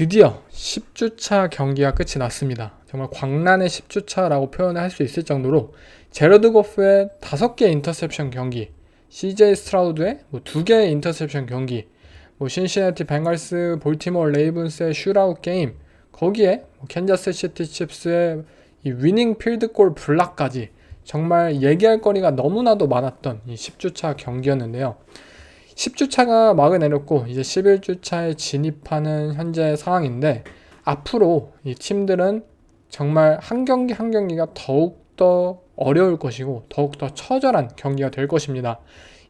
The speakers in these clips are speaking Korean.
드디어 10주차 경기가 끝이 났습니다. 정말 광란의 10주차라고 표현을 할 수 있을 정도로 제러드 고프의 5개 인터셉션 경기, CJ 스트라우드의 2개의 인터셉션 경기, 신시내티 벵갈스, 볼티모어 레이븐스의 슈라웃 게임, 거기에 캔자스 시티 칩스의 이 위닝 필드골 블락까지 정말 얘기할 거리가 너무나도 많았던 이 10주차 경기였는데요. 10주차가 막을 내렸고 이제 11주차에 진입하는 현재 상황인데, 앞으로 이 팀들은 정말 한 경기 한 경기가 더욱더 어려울 것이고 더욱더 처절한 경기가 될 것입니다.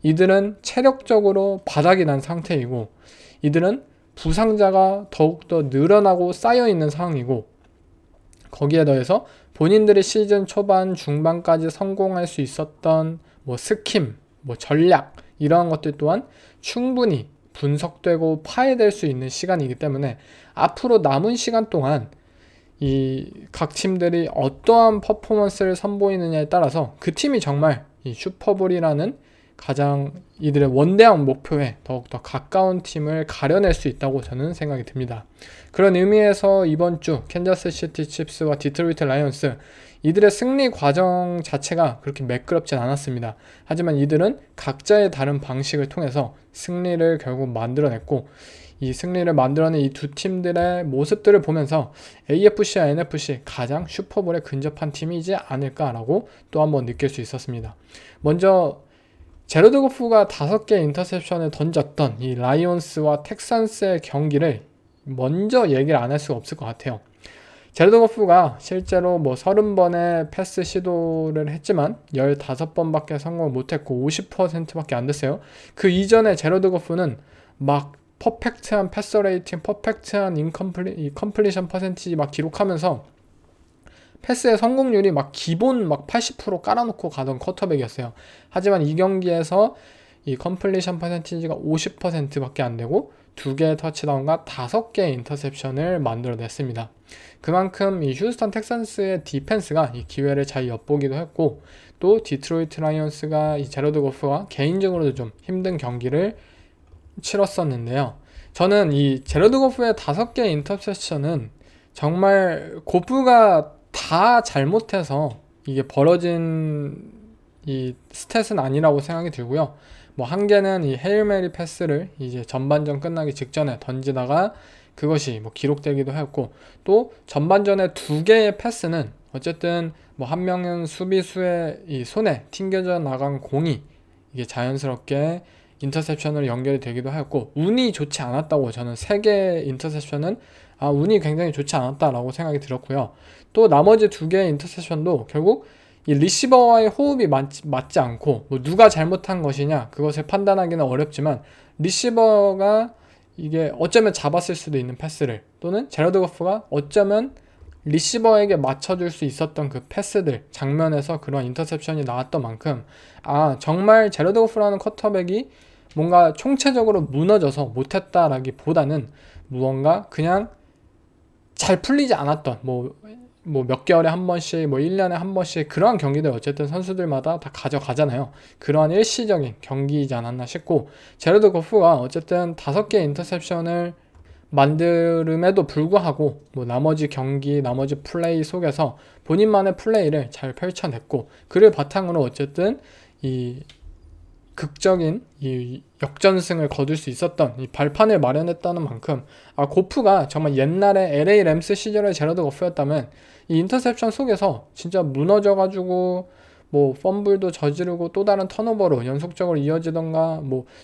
이들은 체력적으로 바닥이 난 상태이고, 이들은 부상자가 더욱더 늘어나고 쌓여있는 상황이고, 거기에 더해서 본인들이 시즌 초반 중반까지 성공할 수 있었던 스킴, 전략, 이러한 것들 또한 충분히 분석되고 파해될 수 있는 시간이기 때문에 앞으로 남은 시간 동안 이 각 팀들이 어떠한 퍼포먼스를 선보이느냐에 따라서 그 팀이 정말 이 슈퍼볼이라는 가장 이들의 원대한 목표에 더욱더 가까운 팀을 가려낼 수 있다고 저는 생각이 듭니다. 그런 의미에서 이번 주 캔자스 시티 칩스와 디트로이트 라이온스, 이들의 승리 과정 자체가 그렇게 매끄럽진 않았습니다. 하지만 이들은 각자의 다른 방식을 통해서 승리를 결국 만들어냈고, 이 승리를 만들어낸 이 두 팀들의 모습들을 보면서 AFC와 NFC 가장 슈퍼볼에 근접한 팀이지 않을까라고 또 한번 느낄 수 있었습니다. 먼저 제러드 고프가 5개의 인터셉션을 던졌던 이 라이온스와 텍산스의 경기를 먼저 얘기를 안 할 수가 없을 것 같아요. 제러드 고프가 실제로 30번의 패스 시도를 했지만 15번밖에 성공을 못했고 50%밖에 안 됐어요. 그 이전에 제러드 고프는 막 퍼펙트한 패스 레이팅, 퍼펙트한 컴플리션 퍼센티지 막 기록하면서 패스의 성공률이 기본 80% 깔아놓고 가던 쿼터백이었어요. 하지만 이 경기에서 이 컴플리션 퍼센티지가 50%밖에 안 되고 2개의 터치다운과 5개의 인터셉션을 만들어냈습니다. 그만큼 이 휴스턴 텍산스의 디펜스가 이 기회를 잘 엿보기도 했고, 또 디트로이트 라이온스가 이 제러드 고프가 개인적으로도 좀 힘든 경기를 치렀었는데요. 저는 이 제러드 고프의 5개의 인터셉션은 정말 고프가 다 잘못해서 이게 벌어진 이 스탯은 아니라고 생각이 들고요. 한 개는 이 헤일 메리 패스를 이제 전반전 끝나기 직전에 던지다가 그것이 기록되기도 했고, 또 전반전에 2개의 패스는 어쨌든 한 명은 수비수의 이 손에 튕겨져 나간 공이 이게 자연스럽게 인터셉션으로 연결이 되기도 했고, 운이 좋지 않았다고 저는 3개의 인터셉션은 운이 굉장히 좋지 않았다라고 생각이 들었고요. 또 나머지 2개의 인터셉션도 결국 이 리시버와의 호흡이 맞지 않고, 누가 잘못한 것이냐 그것을 판단하기는 어렵지만, 리시버가 이게 어쩌면 잡았을 수도 있는 패스를, 또는 제러드 고프가 어쩌면 리시버에게 맞춰줄 수 있었던 그 패스들, 장면에서 그런 인터셉션이 나왔던 만큼 정말 제러드 고프라는 쿼터백이 뭔가 총체적으로 무너져서 못했다라기보다는 무언가 그냥 잘 풀리지 않았던 몇 개월에 한 번씩 1년에 한 번씩 그러한 경기들 어쨌든 선수들마다 다 가져가잖아요. 그러한 일시적인 경기이지 않았나 싶고, 제러드 고프가 어쨌든 5개의 인터셉션을 만듦에도 불구하고 나머지 경기, 나머지 플레이 속에서 본인만의 플레이를 잘 펼쳐냈고, 그를 바탕으로 어쨌든 이 극적인 이 역전승을 거둘 수 있었던 이 발판을 마련했다는 만큼, 고프가 정말 옛날에 LA 램스 시절의 제러드 고프였다면 이 인터셉션 속에서 진짜 무너져가지고 펌블도 저지르고 또 다른 턴오버로 연속적으로 이어지던가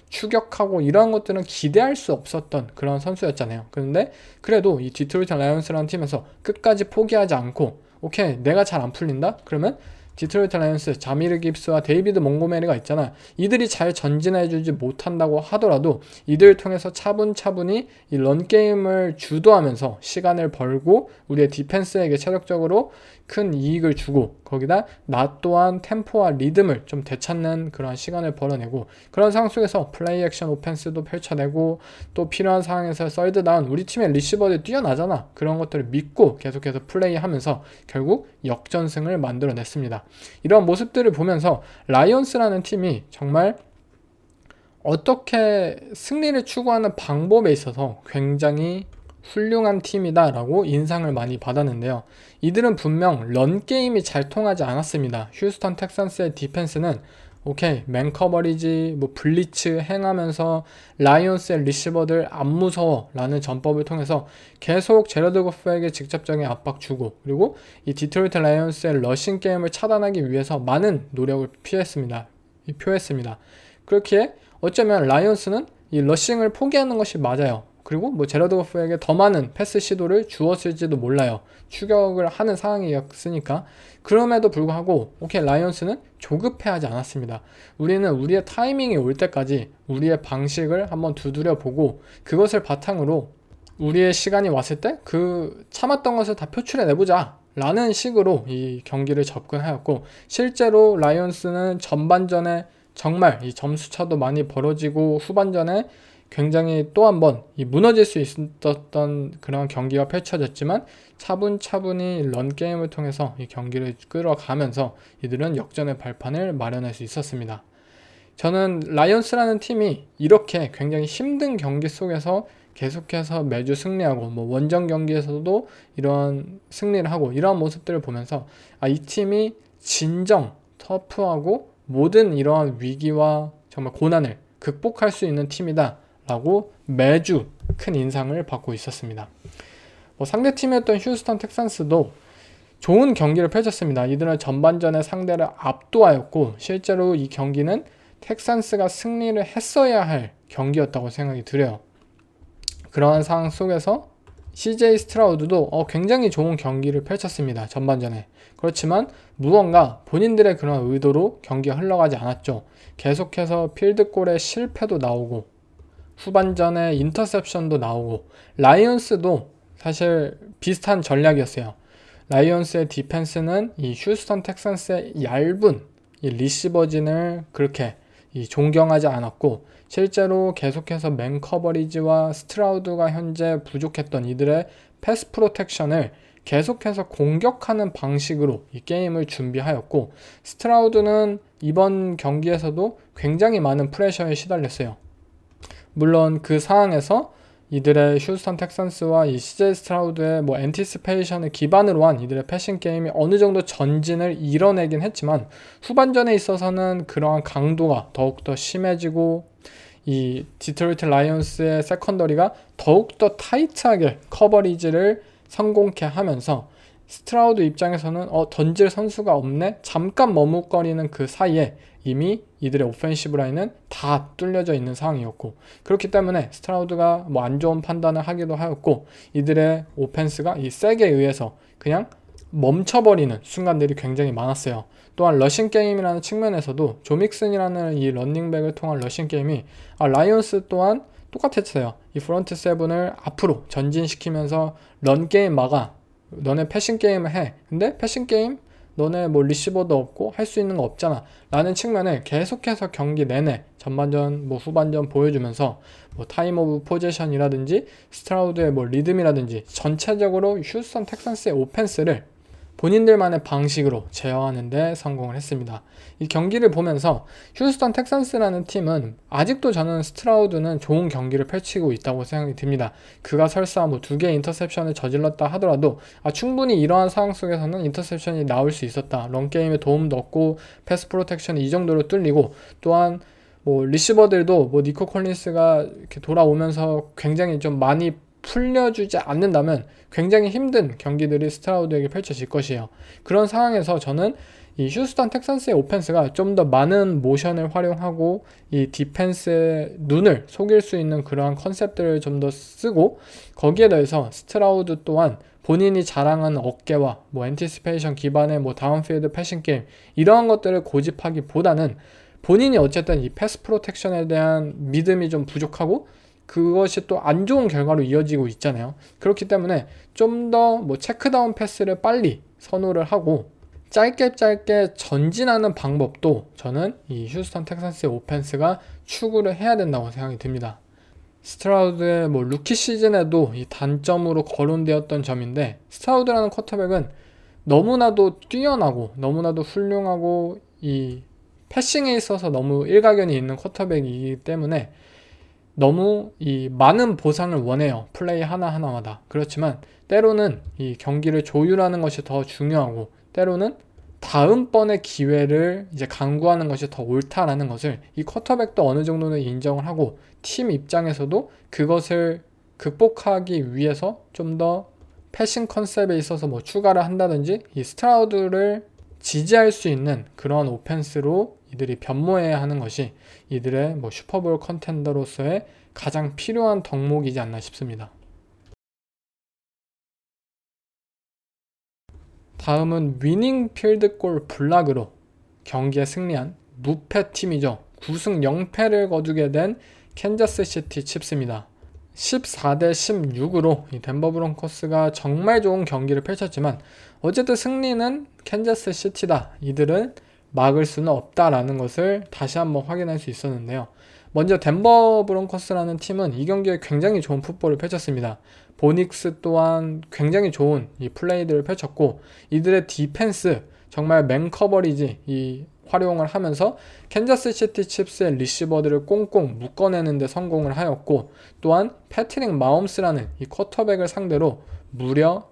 추격하고 이러한 것들은 기대할 수 없었던 그런 선수였잖아요. 그런데 그래도 이 디트로이트 라이온스라는 팀에서 끝까지 포기하지 않고, 오케이 내가 잘 안 풀린다? 그러면 디트로이트 라이온스, 자미르 깁스와 데이비드 몽고메리가 있잖아. 이들이 잘 전진해주지 못한다고 하더라도 이들을 통해서 차분차분히 이 런게임을 주도하면서 시간을 벌고 우리의 디펜스에게 체력적으로 큰 이익을 주고, 거기다 나 또한 템포와 리듬을 좀 되찾는 그런 시간을 벌어내고, 그런 상황 속에서 플레이 액션 오펜스도 펼쳐내고, 또 필요한 상황에서 썰드 다운, 우리 팀의 리시버들이 뛰어나잖아. 그런 것들을 믿고 계속해서 플레이하면서 결국 역전승을 만들어냈습니다. 이런 모습들을 보면서 라이온스라는 팀이 정말 어떻게 승리를 추구하는 방법에 있어서 굉장히 훌륭한 팀이다 라고 인상을 많이 받았는데요. 이들은 분명 런 게임이 잘 통하지 않았습니다. 휴스턴 텍산스의 디펜스는 오케이 맨 커버리지 뭐 블리츠 행하면서 라이온스의 리시버들 안 무서워 라는 전법을 통해서 계속 제러드 고프에게 직접적인 압박 주고, 그리고 이 디트로이트 라이온스의 러싱 게임을 차단하기 위해서 많은 노력을 표했습니다. 그렇기에 어쩌면 라이온스는 이 러싱을 포기하는 것이 맞아요. 그리고 뭐 제러드 고프에게 더 많은 패스 시도를 주었을지도 몰라요. 추격을 하는 상황이었으니까. 그럼에도 불구하고 오케이 라이온스는 조급해하지 않았습니다. 우리는 우리의 타이밍이 올 때까지 우리의 방식을 한번 두드려 보고 그것을 바탕으로 우리의 시간이 왔을 때 그 참았던 것을 다 표출해 내보자 라는 식으로 이 경기를 접근하였고, 실제로 라이온스는 전반전에 정말 이 점수차도 많이 벌어지고 후반전에 굉장히 또 한 번 무너질 수 있었던 그런 경기가 펼쳐졌지만 차분차분히 런게임을 통해서 이 경기를 끌어가면서 이들은 역전의 발판을 마련할 수 있었습니다. 저는 라이온스라는 팀이 이렇게 굉장히 힘든 경기 속에서 계속해서 매주 승리하고 뭐 원정 경기에서도 이런 승리를 하고 이러한 모습들을 보면서 이 팀이 진정 터프하고 모든 이러한 위기와 정말 고난을 극복할 수 있는 팀이다 라고 매주 큰 인상을 받고 있었습니다. 상대팀이었던 휴스턴 텍산스도 좋은 경기를 펼쳤습니다. 이들은 전반전에 상대를 압도하였고 실제로 이 경기는 텍산스가 승리를 했어야 할 경기였다고 생각이 들어요. 그러한 상황 속에서 CJ 스트라우드도 굉장히 좋은 경기를 펼쳤습니다. 전반전에. 그렇지만 무언가 본인들의 그런 의도로 경기가 흘러가지 않았죠. 계속해서 필드골의 실패도 나오고 후반전에 인터셉션도 나오고, 라이온스도 사실 비슷한 전략이었어요. 라이온스의 디펜스는 이 휴스턴 텍산스의 얇은 이 리시버진을 그렇게 존경하지 않았고 실제로 계속해서 맨 커버리지와 스트라우드가 현재 부족했던 이들의 패스 프로텍션을 계속해서 공격하는 방식으로 이 게임을 준비하였고, 스트라우드는 이번 경기에서도 굉장히 많은 프레셔에 시달렸어요. 물론 그 상황에서 이들의 휴스턴 텍산스와 이 CJ 스트라우드의 엔티시페이션을 기반으로 한 이들의 패싱 게임이 어느 정도 전진을 이뤄내긴 했지만 후반전에 있어서는 그러한 강도가 더욱더 심해지고 이 디트로이트 라이온스의 세컨더리가 더욱더 타이트하게 커버리지를 성공케 하면서 스트라우드 입장에서는 던질 선수가 없네? 잠깐 머뭇거리는 그 사이에 이미 이들의 오펜시브 라인은 다 뚫려져 있는 상황이었고, 그렇기 때문에 스트라우드가 안 좋은 판단을 하기도 하였고 이들의 오펜스가 이 색에 의해서 그냥 멈춰버리는 순간들이 굉장히 많았어요. 또한 러싱 게임이라는 측면에서도 조 믹슨이라는 이 런닝백을 통한 러싱 게임이 라이온스 또한 똑같았어요. 이 프론트 세븐을 앞으로 전진시키면서 런 게임 막아, 너네 패싱 게임을 해. 근데 패싱 게임 너네 리시버도 없고 할 수 있는 거 없잖아 라는 측면을 계속해서 경기 내내 전반전 후반전 보여주면서 타임 오브 포제션이라든지 스트라우드의 리듬이라든지 전체적으로 휴스턴 텍산스의 오펜스를 본인들만의 방식으로 제어하는 데 성공을 했습니다. 이 경기를 보면서 휴스턴 텍산스라는 팀은 아직도 저는 스트라우드는 좋은 경기를 펼치고 있다고 생각이 듭니다. 그가 설사 2개의 인터셉션을 저질렀다 하더라도 충분히 이러한 상황 속에서는 인터셉션이 나올 수 있었다. 런게임에 도움도 얻고 패스 프로텍션이 이 정도로 뚫리고, 또한 리시버들도 니코 콜린스가 이렇게 돌아오면서 굉장히 좀 많이 풀려주지 않는다면 굉장히 힘든 경기들이 스트라우드에게 펼쳐질 것이에요. 그런 상황에서 저는 이 휴스턴 텍산스의 오펜스가 좀 더 많은 모션을 활용하고 이 디펜스의 눈을 속일 수 있는 그러한 컨셉들을 좀 더 쓰고, 거기에 더해서 스트라우드 또한 본인이 자랑하는 어깨와 엔티시페이션 기반의 다운필드 패싱 게임 이러한 것들을 고집하기보다는 본인이 어쨌든 이 패스 프로텍션에 대한 믿음이 좀 부족하고 그것이 또 안 좋은 결과로 이어지고 있잖아요. 그렇기 때문에 좀 더 체크다운 패스를 빨리 선호를 하고 짧게 전진하는 방법도 저는 이 휴스턴 텍산스의 오펜스가 추구를 해야 된다고 생각이 듭니다. 스트라우드의 루키 시즌에도 이 단점으로 거론되었던 점인데, 스트라우드라는 쿼터백은 너무나도 뛰어나고 너무나도 훌륭하고 이 패싱에 있어서 너무 일가견이 있는 쿼터백이기 때문에 너무 이 많은 보상을 원해요. 플레이 하나하나마다. 그렇지만 때로는 이 경기를 조율하는 것이 더 중요하고 때로는 다음번의 기회를 이제 강구하는 것이 더 옳다라는 것을 이 쿼터백도 어느 정도는 인정을 하고 팀 입장에서도 그것을 극복하기 위해서 좀 더 패싱 컨셉에 있어서 뭐 추가를 한다든지 이 스트라우드를 지지할 수 있는 그런 오펜스로 이들이 변모해야 하는 것이 이들의 뭐 슈퍼볼 컨텐더로서의 가장 필요한 덕목이지 않나 싶습니다. 다음은 위닝 필드골 블락으로 경기에 승리한 무패 팀이죠. 9승 0패를 거두게 된 캔자스 시티 칩스입니다. 14대 16으로 이 덴버 브론코스가 정말 좋은 경기를 펼쳤지만 어쨌든 승리는 캔자스 시티다. 이들은 막을 수는 없다라는 것을 다시 한번 확인할 수 있었는데요. 먼저 덴버 브론코스라는 팀은 이 경기에 굉장히 좋은 풋볼을 펼쳤습니다. 보닉스 또한 굉장히 좋은 이 플레이들을 펼쳤고 이들의 디펜스 정말 맨 커버리지 이 활용을 하면서 캔자스 시티 칩스의 리시버들을 꽁꽁 묶어내는 데 성공을 하였고 또한 패트릭 마홈스라는 이 쿼터백을 상대로 무려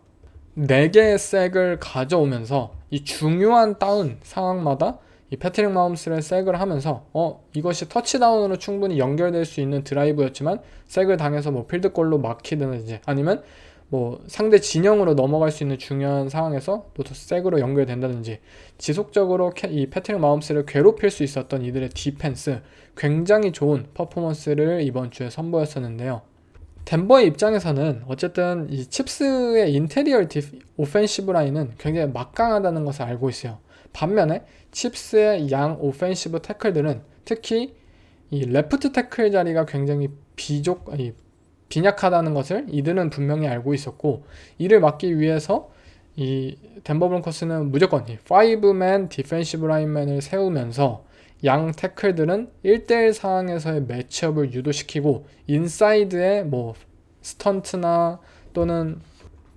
4개의 색을 가져오면서 이 중요한 다운 상황마다 이 패트릭 마홈스를 색을 하면서 이것이 터치다운으로 충분히 연결될 수 있는 드라이브였지만 색을 당해서 뭐 필드골로 막히든지 아니면 뭐 상대 진영으로 넘어갈 수 있는 중요한 상황에서 또 색으로 연결된다든지 지속적으로 이 패트릭 마홈스를 괴롭힐 수 있었던 이들의 디펜스 굉장히 좋은 퍼포먼스를 이번 주에 선보였었는데요. 덴버의 입장에서는 어쨌든 이 칩스의 인테리어 오펜시브 라인은 굉장히 막강하다는 것을 알고 있어요. 반면에 칩스의 양 오펜시브 태클들은 특히 이 레프트 태클 자리가 굉장히 빈약하다는 것을 이들은 분명히 알고 있었고 이를 막기 위해서 이 덴버 브론코스는 무조건 이 5맨 디펜시브 라인맨을 세우면서 양 태클들은 1대1 상황에서의 매치업을 유도시키고 인사이드에 뭐 스턴트나 또는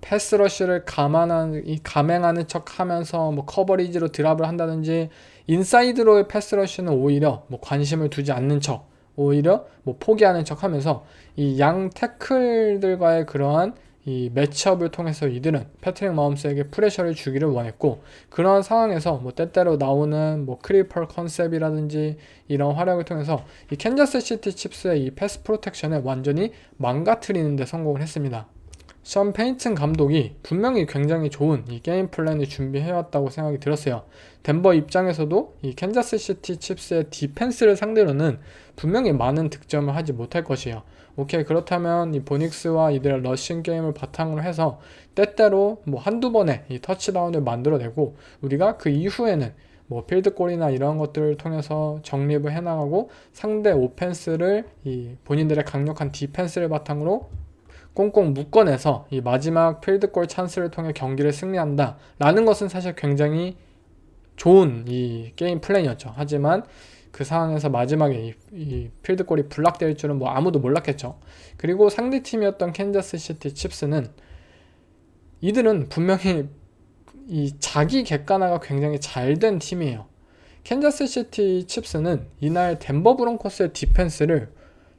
패스러쉬를 감행하는 척 하면서 뭐 커버리지로 드랍을 한다든지 인사이드로의 패스러쉬는 오히려 뭐 관심을 두지 않는 척 오히려 뭐 포기하는 척 하면서 이 양 태클들과의 그러한 이 매치업을 통해서 이들은 패트릭 마홈스에게 프레셔를 주기를 원했고 그런 상황에서 뭐 때때로 나오는 뭐 크리퍼 컨셉이라든지 이런 활약을 통해서 이 캔자스 시티 칩스의 이 패스 프로텍션을 완전히 망가뜨리는 데 성공을 했습니다. 션 페인튼 감독이 분명히 굉장히 좋은 이 게임 플랜을 준비해왔다고 생각이 들었어요. 덴버 입장에서도 이 캔자스 시티 칩스의 디펜스를 상대로는 분명히 많은 득점을 하지 못할 것이에요. 오케이, 그렇다면 이 보닉스와 이들의 러싱 게임을 바탕으로 해서 때때로 뭐 한두 번의 이 터치다운을 만들어내고 우리가 그 이후에는 뭐 필드골이나 이런 것들을 통해서 정립을 해나가고 상대 오펜스를 이 본인들의 강력한 디펜스를 바탕으로 꽁꽁 묶어내서 이 마지막 필드골 찬스를 통해 경기를 승리한다 라는 것은 사실 굉장히 좋은 이 게임 플랜이었죠. 하지만 그 상황에서 마지막에 이 필드골이 블락될 줄은 뭐 아무도 몰랐겠죠. 그리고 상대팀이었던 캔자스 시티 칩스는 이들은 분명히 이 자기 객관화가 굉장히 잘 된 팀이에요. 캔자스 시티 칩스는 이날 덴버 브론코스의 디펜스를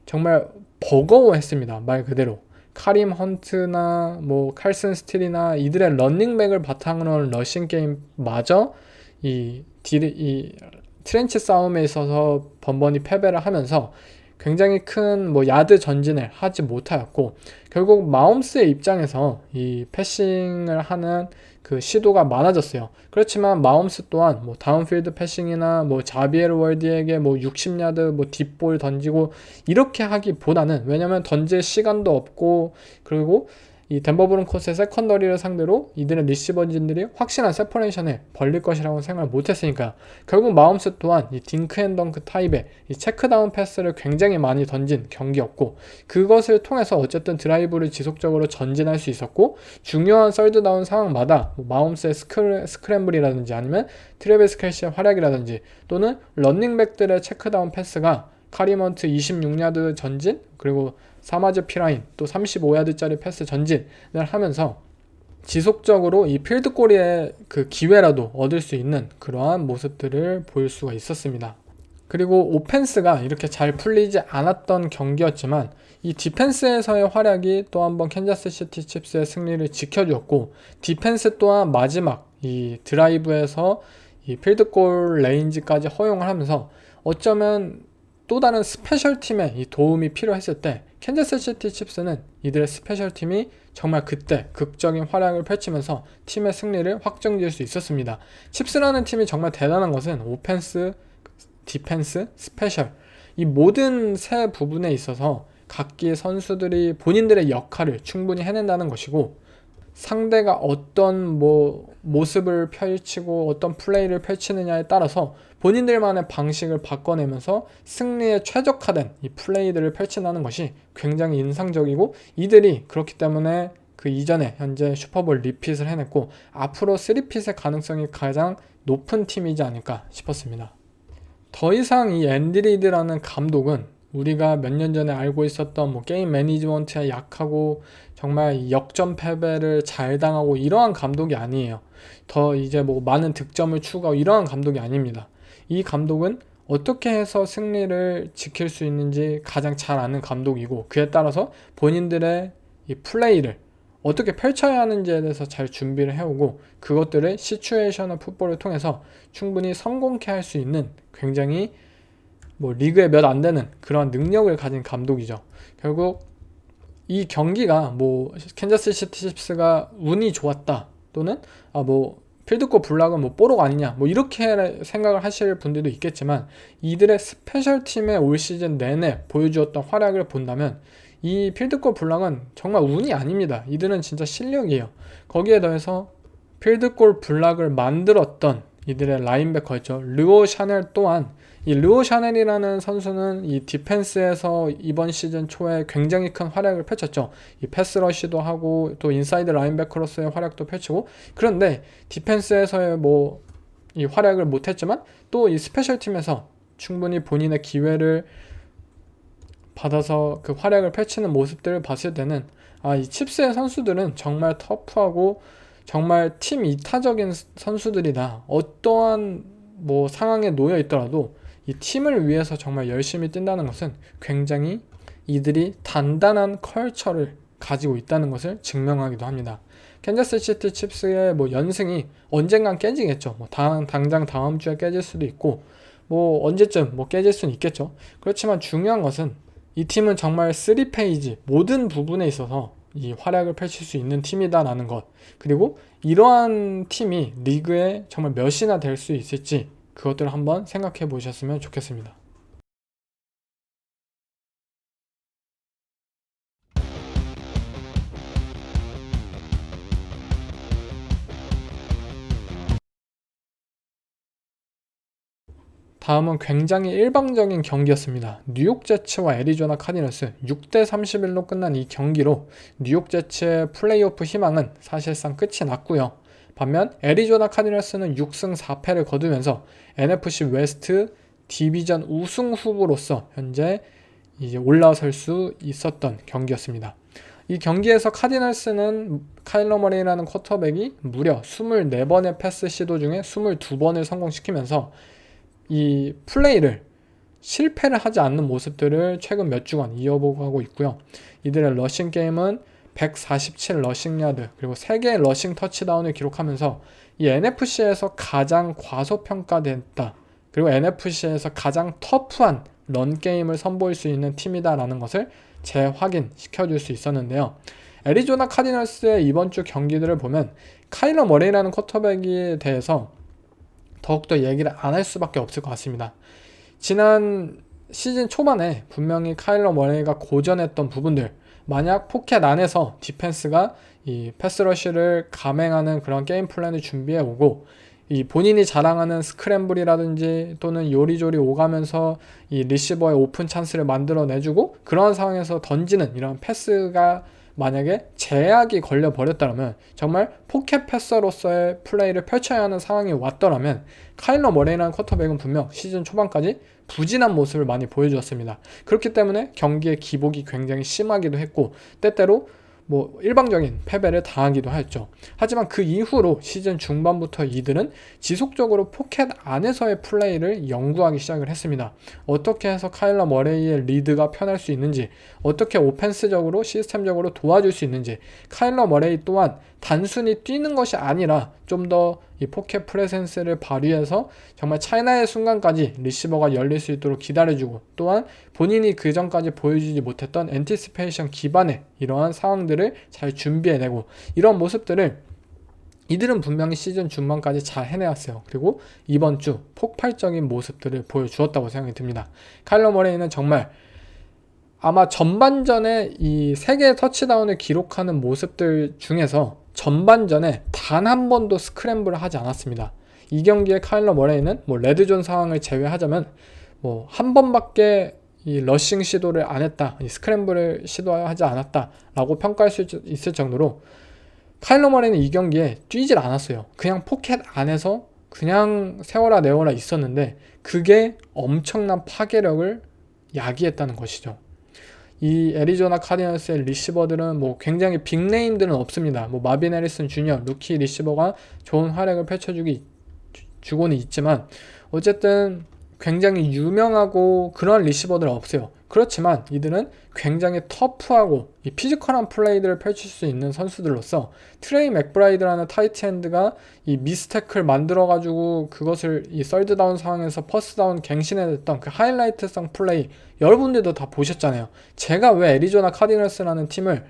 정말 버거워했습니다. 말 그대로. 카림 헌트나 뭐 칼슨 스틸이나 이들의 런닝백을 바탕으로 한 러싱 게임마저 이 트렌치 싸움에 있어서 번번이 패배를 하면서 굉장히 큰 뭐 야드 전진을 하지 못하였고 결국 마홈스의 입장에서 이 패싱을 하는 그 시도가 많아졌어요. 그렇지만 마홈스 또한 뭐 다운필드 패싱이나 뭐 자비에르 월디에게 뭐 60야드 뭐 딥볼 던지고 이렇게 하기보다는 왜냐면 던질 시간도 없고 그리고 이 덴버 브론코스의 세컨더리를 상대로 이들의 리시버진들이 확실한 세퍼레이션을 벌릴 것이라고 생각을 못했으니까 결국 마홈스 또한 이 딩크앤덩크 타입의 이 체크다운 패스를 굉장히 많이 던진 경기였고 그것을 통해서 어쨌든 드라이브를 지속적으로 전진할 수 있었고 중요한 썰드다운 상황마다 뭐 마홈스의 스크램블이라든지 아니면 트래비스 켈시의 활약이라든지 또는 런닝백들의 체크다운 패스가 카리먼트 26야드 전진 그리고 사마즈 피라인 또 35야드짜리 패스 전진을 하면서 지속적으로 이 필드골의 그 기회라도 얻을 수 있는 그러한 모습들을 보일 수가 있었습니다. 그리고 오펜스가 이렇게 잘 풀리지 않았던 경기였지만 이 디펜스에서의 활약이 또 한번 캔자스시티 칩스의 승리를 지켜주었고, 디펜스 또한 마지막 이 드라이브에서 이 필드골 레인지까지 허용을 하면서 어쩌면 또 다른 스페셜 팀의 이 도움이 필요했을 때 캔자스시티 칩스는 이들의 스페셜 팀이 정말 그때 극적인 활약을 펼치면서 팀의 승리를 확정지을 수 있었습니다. 칩스라는 팀이 정말 대단한 것은 오펜스, 디펜스, 스페셜 이 모든 세 부분에 있어서 각기 선수들이 본인들의 역할을 충분히 해낸다는 것이고, 상대가 어떤 모습을 펼치고 어떤 플레이를 펼치느냐에 따라서 본인들만의 방식을 바꿔내면서 승리에 최적화된 이 플레이들을 펼친다는 것이 굉장히 인상적이고, 이들이 그렇기 때문에 그 이전에 현재 슈퍼볼 리핏을 해냈고 앞으로 3핏의 가능성이 가장 높은 팀이지 않을까 싶었습니다. 더 이상 이 앤디 리드라는 감독은 우리가 몇 년 전에 알고 있었던 게임 매니지먼트에 약하고 정말 역전 패배를 잘 당하고 이러한 감독이 아니에요. 더 이제 많은 득점을 추구하고 이러한 감독이 아닙니다. 이 감독은 어떻게 해서 승리를 지킬 수 있는지 가장 잘 아는 감독이고, 그에 따라서 본인들의 이 플레이를 어떻게 펼쳐야 하는지에 대해서 잘 준비를 해오고, 그것들을 시츄에이셔널 풋볼을 통해서 충분히 성공케 할 수 있는 굉장히 리그에 몇 안 되는 그런 능력을 가진 감독이죠. 결국 이 경기가 캔자스시티 칩스가 운이 좋았다, 또는 필드골 블락은 뽀록 아니냐 이렇게 생각을 하실 분들도 있겠지만, 이들의 스페셜 팀의 올 시즌 내내 보여주었던 활약을 본다면 이 필드골 블락은 정말 운이 아닙니다. 이들은 진짜 실력이에요. 거기에 더해서 필드골 블락을 만들었던 이들의 라인베커였죠. 르오 샤넬 또한, 이 르오 샤넬이라는 선수는 이 디펜스에서 이번 시즌 초에 굉장히 큰 활약을 펼쳤죠. 이 패스러시도 하고 또 인사이드 라인베커로서의 활약도 펼치고, 그런데 디펜스에서의 이 활약을 못했지만 또 이 스페셜 팀에서 충분히 본인의 기회를 받아서 그 활약을 펼치는 모습들을 봤을 때는 이 칩스의 선수들은 정말 터프하고 정말 팀 이타적인 선수들이다. 어떠한 상황에 놓여 있더라도 이 팀을 위해서 정말 열심히 뛴다는 것은 굉장히 이들이 단단한 컬처를 가지고 있다는 것을 증명하기도 합니다. 캔자스시티 칩스의 연승이 언젠간 깨지겠죠. 당장 다음 주에 깨질 수도 있고 언제쯤 깨질 수는 있겠죠. 그렇지만 중요한 것은 이 팀은 정말 3페이지 모든 부분에 있어서 이 활약을 펼칠 수 있는 팀이다라는 것, 그리고 이러한 팀이 리그에 정말 몇이나 될 수 있을지 그것들을 한번 생각해 보셨으면 좋겠습니다. 다음은 굉장히 일방적인 경기였습니다. 뉴욕 제츠와 애리조나 카디널스 6대 31로 끝난 이 경기로 뉴욕 제츠의 플레이오프 희망은 사실상 끝이 났고요. 반면 애리조나 카디널스는 6승 4패를 거두면서 NFC 웨스트 디비전 우승 후보로서 현재 이제 올라설 수 있었던 경기였습니다. 이 경기에서 카디널스는 카일러 머레이라는 쿼터백이 무려 24번의 패스 시도 중에 22번을 성공시키면서 이 플레이를 실패를 하지 않는 모습들을 최근 몇 주간 이어보고 하고 있고요. 이들의 러싱 게임은 147 러싱 야드 그리고 3개의 러싱 터치다운을 기록하면서 이 NFC에서 가장 과소평가됐다, 그리고 NFC에서 가장 터프한 런 게임을 선보일 수 있는 팀이다라는 것을 재확인시켜줄 수 있었는데요. 애리조나 카디널스의 이번 주 경기들을 보면 카일러 머레이라는 쿼터백에 대해서 더욱더 얘기를 안 할 수밖에 없을 것 같습니다. 지난 시즌 초반에 분명히 카일러 머레이가 고전했던 부분들, 만약 포켓 안에서 디펜스가 이 패스러쉬를 감행하는 그런 게임 플랜을 준비해 오고, 이 본인이 자랑하는 스크램블이라든지 또는 요리조리 오가면서 이 리시버의 오픈 찬스를 만들어 내주고 그런 상황에서 던지는 이런 패스가 만약에 제약이 걸려 버렸다면, 정말 포켓 패서로서의 플레이를 펼쳐야 하는 상황이 왔더라면 카일러 머레이라는 쿼터백은 분명 시즌 초반까지 부진한 모습을 많이 보여주었습니다. 그렇기 때문에 경기의 기복이 굉장히 심하기도 했고, 때때로 뭐 일방적인 패배를 당하기도 하였죠. 하지만 그 이후로 시즌 중반부터 이들은 지속적으로 포켓 안에서의 플레이를 연구하기 시작을 했습니다. 어떻게 해서 카일러 머레이의 리드가 편할 수 있는지, 어떻게 오펜스적으로 시스템적으로 도와줄 수 있는지, 카일러 머레이 또한 단순히 뛰는 것이 아니라 좀 더 이 포켓 프레센스를 발휘해서 정말 차이나의 순간까지 리시버가 열릴 수 있도록 기다려주고, 또한 본인이 그 전까지 보여주지 못했던 엔티시페이션 기반의 이러한 상황들을 잘 준비해내고, 이런 모습들을 이들은 분명히 시즌 중반까지 잘 해내왔어요. 그리고 이번 주 폭발적인 모습들을 보여주었다고 생각이 듭니다. 카일러 머레이는 정말 아마 전반전에 이 3개의 터치다운을 기록하는 모습들 중에서 전반전에 단 한 번도 스크램블을 하지 않았습니다. 이 경기에 카일러 머레이는 뭐 레드존 상황을 제외하자면 뭐 한 번밖에 이 러싱 시도를 안 했다, 이 스크램블을 시도하지 않았다 라고 평가할 수 있을 정도로 카일러 머레이는 이 경기에 뛰질 않았어요. 그냥 포켓 안에서 그냥 세워라 내워라 있었는데 그게 엄청난 파괴력을 야기했다는 것이죠. 이 애리조나 카디널스의 리시버들은 뭐 굉장히 빅네임들은 없습니다. 뭐 마빈 해리슨 주니어 루키 리시버가 좋은 활약을 펼쳐주고는 있지만 어쨌든 굉장히 유명하고 그런 리시버들은 없어요. 그렇지만 이들은 굉장히 터프하고 이 피지컬한 플레이들을 펼칠 수 있는 선수들로서 트레이 맥브라이드라는 타이트엔드가 이 미스테크를 만들어가지고 그것을 이 썰드다운 상황에서 퍼스다운 갱신해냈던 그 하이라이트성 플레이, 여러분들도 다 보셨잖아요. 제가 왜 애리조나 카디널스라는 팀을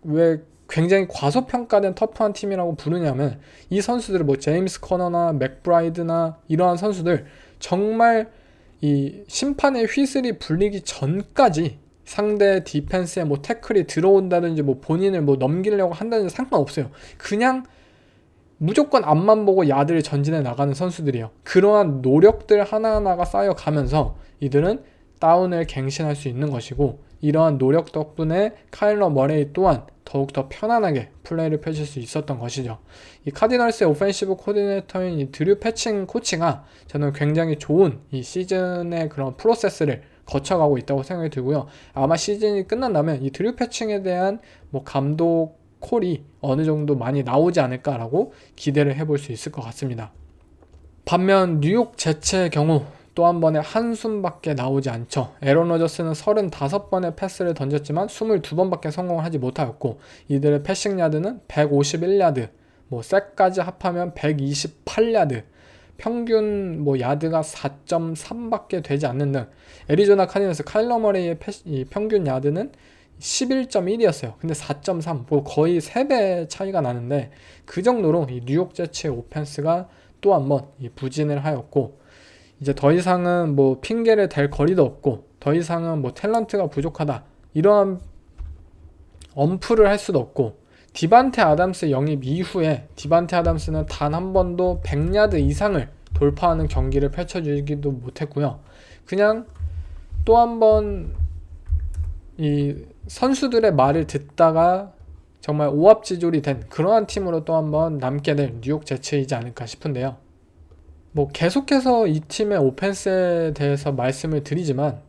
왜 굉장히 과소평가된 터프한 팀이라고 부르냐면, 이 선수들 뭐 제임스 커너나 맥브라이드나 이러한 선수들 정말 이 심판의 휘슬이 불리기 전까지 상대 디펜스에 뭐 태클이 들어온다든지 뭐 본인을 뭐 넘기려고 한다든지 상관없어요. 그냥 무조건 앞만 보고 야드를 전진해 나가는 선수들이에요. 그러한 노력들 하나하나가 쌓여가면서 이들은 다운을 갱신할 수 있는 것이고, 이러한 노력 덕분에 카일러 머레이 또한 더욱더 편안하게 플레이를 펼칠 수 있었던 것이죠. 이 카디널스의 오펜시브 코디네이터인 이 드류 패칭 코치가 저는 굉장히 좋은 이 시즌의 그런 프로세스를 거쳐가고 있다고 생각이 들고요. 아마 시즌이 끝난다면 이 드류 패칭에 대한 뭐 감독 콜이 어느 정도 많이 나오지 않을까라고 기대를 해볼 수 있을 것 같습니다. 반면 뉴욕 제츠의 경우 또 한 번에 한숨밖에 나오지 않죠. 에런 로저스는 35번의 패스를 던졌지만 22번밖에 성공을 하지 못하였고, 이들의 패싱 야드는 151야드, 뭐 셋까지 합하면 128야드, 평균 뭐 야드가 4.3밖에 되지 않는 등, 애리조나 카디널스 카일러 머레이의 이 평균 야드는 11.1이었어요. 근데 4.3, 뭐 거의 3배 차이가 나는데, 그 정도로 이 뉴욕 제츠의 오펜스가 또 한 번 부진을 하였고, 이제 더 이상은 뭐 핑계를 댈 거리도 없고, 더 이상은 뭐 탤런트가 부족하다 이러한 엄프를 할 수도 없고, 디반테 아담스 영입 이후에 디반테 아담스는 단 한 번도 100야드 이상을 돌파하는 경기를 펼쳐주기도 못했고요. 그냥 또 한 번 이 선수들의 말을 듣다가 정말 오합지졸이 된 그러한 팀으로 또 한 번 남게 될 뉴욕 제츠이지 않을까 싶은데요. 뭐 계속해서 이 팀의 오펜스에 대해서 말씀을 드리지만